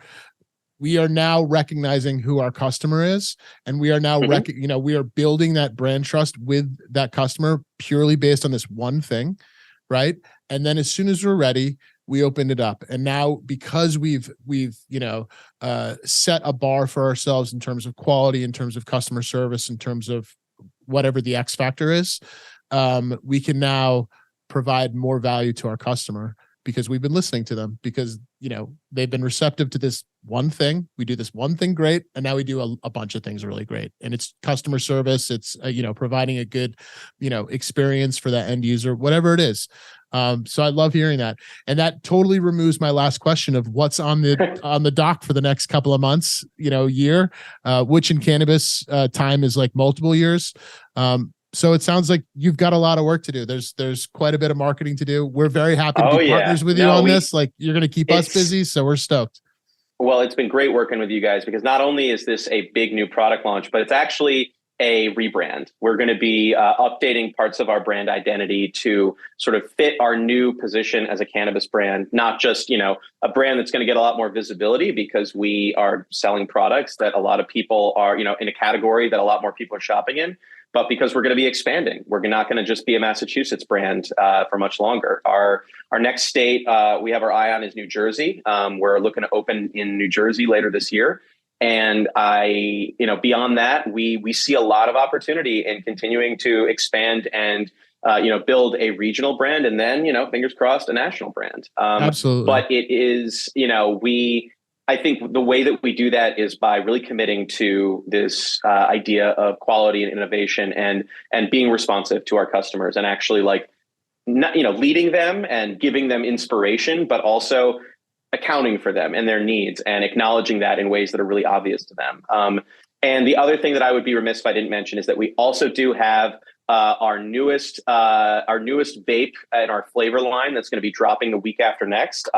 we are now recognizing who our customer is, and we are now we are building that brand trust with that customer purely based on this one thing, right? And then as soon as we're ready, we opened it up. And now, because we've set a bar for ourselves in terms of quality, in terms of customer service, in terms of whatever the X factor is, we can now provide more value to our customer because we've been listening to them, because they've been receptive to this one thing. We do this one thing great, and now we do a bunch of things really great. And it's customer service. It's providing a good experience for that end user, whatever it is. So I love hearing that. And that totally removes my last question of what's on the dock for the next couple of months, year, which in cannabis time is like multiple years. So it sounds like you've got a lot of work to do. There's quite a bit of marketing to do. We're very happy to be partners with you on this. Like, you're going to keep us busy, so we're stoked. Well, it's been great working with you guys, because not only is this a big new product launch, but it's actually a rebrand. We're going to be updating parts of our brand identity to sort of fit our new position as a cannabis brand, not just, a brand that's going to get a lot more visibility because we are selling products that a lot of people are, in a category that a lot more people are shopping in. but because we're going to be expanding. We're not going to just be a Massachusetts brand for much longer. Our next state we have our eye on is New Jersey. We're looking to open in New Jersey later this year. And beyond that, we see a lot of opportunity in continuing to expand and build a regional brand, and then, fingers crossed, a national brand. Absolutely. But it is, I think the way that we do that is by really committing to this idea of quality and innovation and being responsive to our customers, and actually leading them and giving them inspiration, but also accounting for them and their needs and acknowledging that in ways that are really obvious to them. And the other thing that I would be remiss if I didn't mention is that we also do have our newest vape in our flavor line that's going to be dropping the week after next.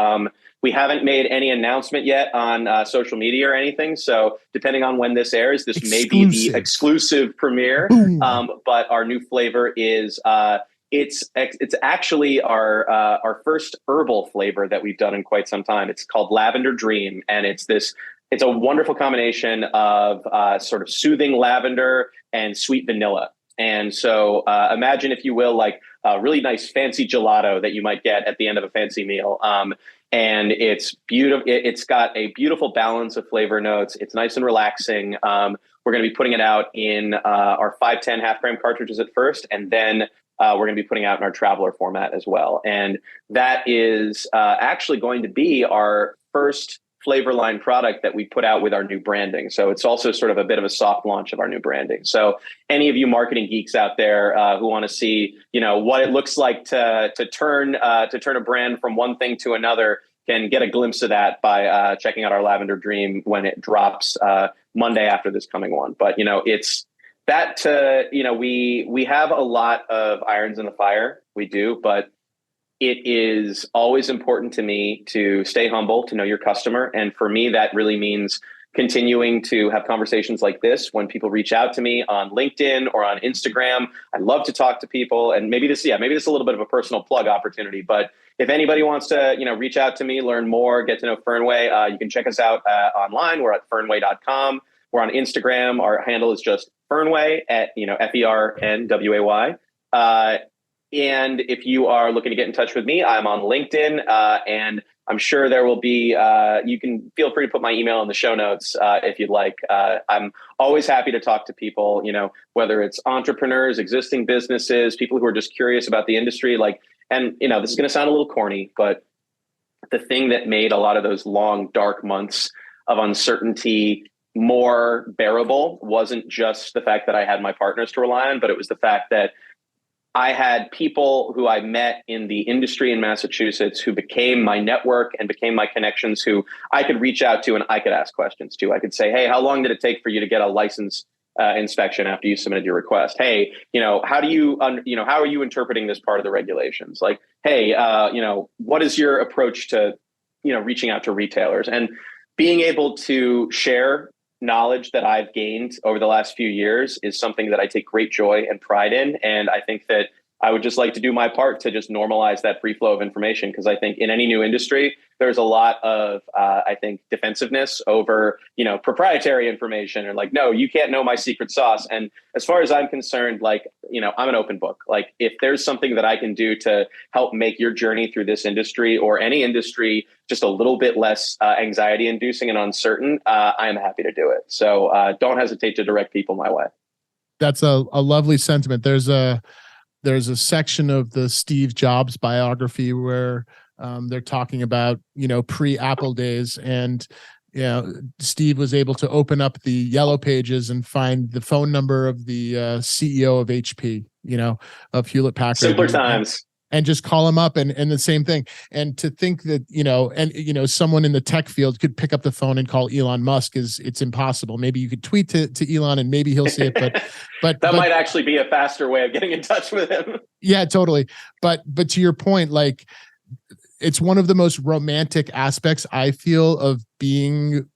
We haven't made any announcement yet on social media or anything, so depending on when this airs, this may be the exclusive premiere. But our new flavor is it's actually our first herbal flavor that we've done in quite some time. It's called Lavender Dream, and it's a wonderful combination of sort of soothing lavender and sweet vanilla. And so imagine, if you will, like a really nice fancy gelato that you might get at the end of a fancy meal. And it's beautiful. It's got a beautiful balance of flavor notes. It's nice and relaxing. We're going to be putting it out in our 510 half-gram cartridges at first, and then we're going to be putting out in our traveler format as well. And that is actually going to be our first flavor line product that we put out with our new branding. So it's also sort of a bit of a soft launch of our new branding. So any of you marketing geeks out there who want to see, what it looks like to turn a brand from one thing to another can get a glimpse of that by checking out our Lavender Dream when it drops Monday after this coming one. But it's that we have a lot of irons in the fire. We do, but it is always important to me to stay humble, to know your customer. And for me, that really means continuing to have conversations like this when people reach out to me on LinkedIn or on Instagram. I love to talk to people. And maybe this is a little bit of a personal plug opportunity, but if anybody wants to, reach out to me, learn more, get to know Fernway, you can check us out online. We're at fernway.com. We're on Instagram. Our handle is just Fernway at, FERNWAY. And if you are looking to get in touch with me, I'm on LinkedIn, and I'm sure there will be, you can feel free to put my email in the show notes if you'd like. I'm always happy to talk to people, whether it's entrepreneurs, existing businesses, people who are just curious about the industry. And this is going to sound a little corny, but the thing that made a lot of those long, dark months of uncertainty more bearable wasn't just the fact that I had my partners to rely on, but it was the fact that I had people who I met in the industry in Massachusetts who became my network and became my connections, who I could reach out to and I could ask questions to. I could say, hey, how long did it take for you to get a license inspection after you submitted your request? Hey, how are you interpreting this part of the regulations? Like, hey, what is your approach to, reaching out to retailers? And being able to share knowledge that I've gained over the last few years is something that I take great joy and pride in. And I think that I would just like to do my part to just normalize that free flow of information, because I think in any new industry, there's a lot of, defensiveness over, proprietary information, or like, no, you can't know my secret sauce. And as far as I'm concerned, I'm an open book. Like, if there's something that I can do to help make your journey through this industry or any industry just a little bit less anxiety inducing and uncertain, I am happy to do it. So don't hesitate to direct people my way. That's a lovely sentiment. There's a section of the Steve Jobs biography where they're talking about, pre-Apple days, and Steve was able to open up the yellow pages and find the phone number of the CEO of HP, of Hewlett Packard. Simpler times. And just call him up and the same thing. And to think that, someone in the tech field could pick up the phone and call Elon Musk it's impossible. Maybe you could tweet to Elon and maybe he'll see it, but that might actually be a faster way of getting in touch with him. Yeah, totally. But to your point, it's one of the most romantic aspects, I feel, of doing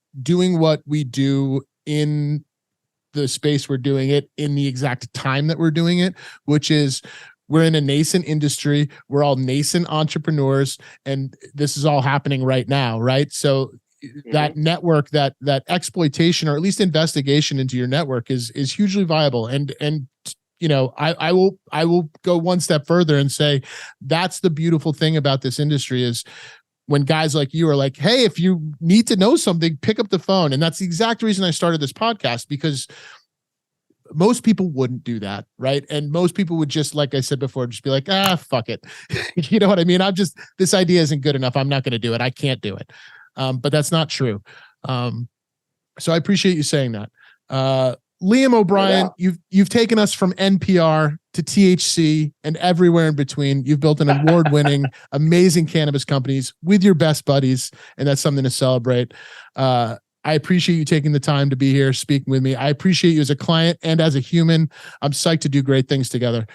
what we do in the space we're doing it, in the exact time that we're doing it, which is, we're in a nascent industry. We're all nascent entrepreneurs, and this is all happening right now, right? So that network, that exploitation, or at least investigation into your network is hugely viable. And I will go one step further and say that's the beautiful thing about this industry is when guys like you are like, hey, if you need to know something, pick up the phone. And that's the exact reason I started this podcast, because most people wouldn't do that, right? And most people would just, like I said before, just be like, fuck it. You know what I mean? This idea isn't good enough. I'm not going to do it. I can't do it. But that's not true. So I appreciate you saying that. Liam O'Brien, you've taken us from NPR to THC and everywhere in between. You've built an award-winning, amazing cannabis companies with your best buddies, and that's something to celebrate. I appreciate you taking the time to be here speaking with me. I appreciate you as a client and as a human. I'm psyched to do great things together.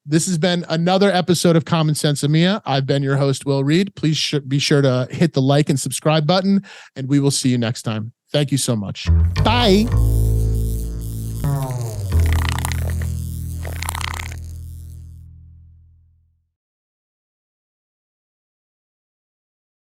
This has been another episode of Common SENSimilla. I've been your host, Will Reed. Please be sure to hit the like and subscribe button, and we will see you next time. Thank you so much. Bye.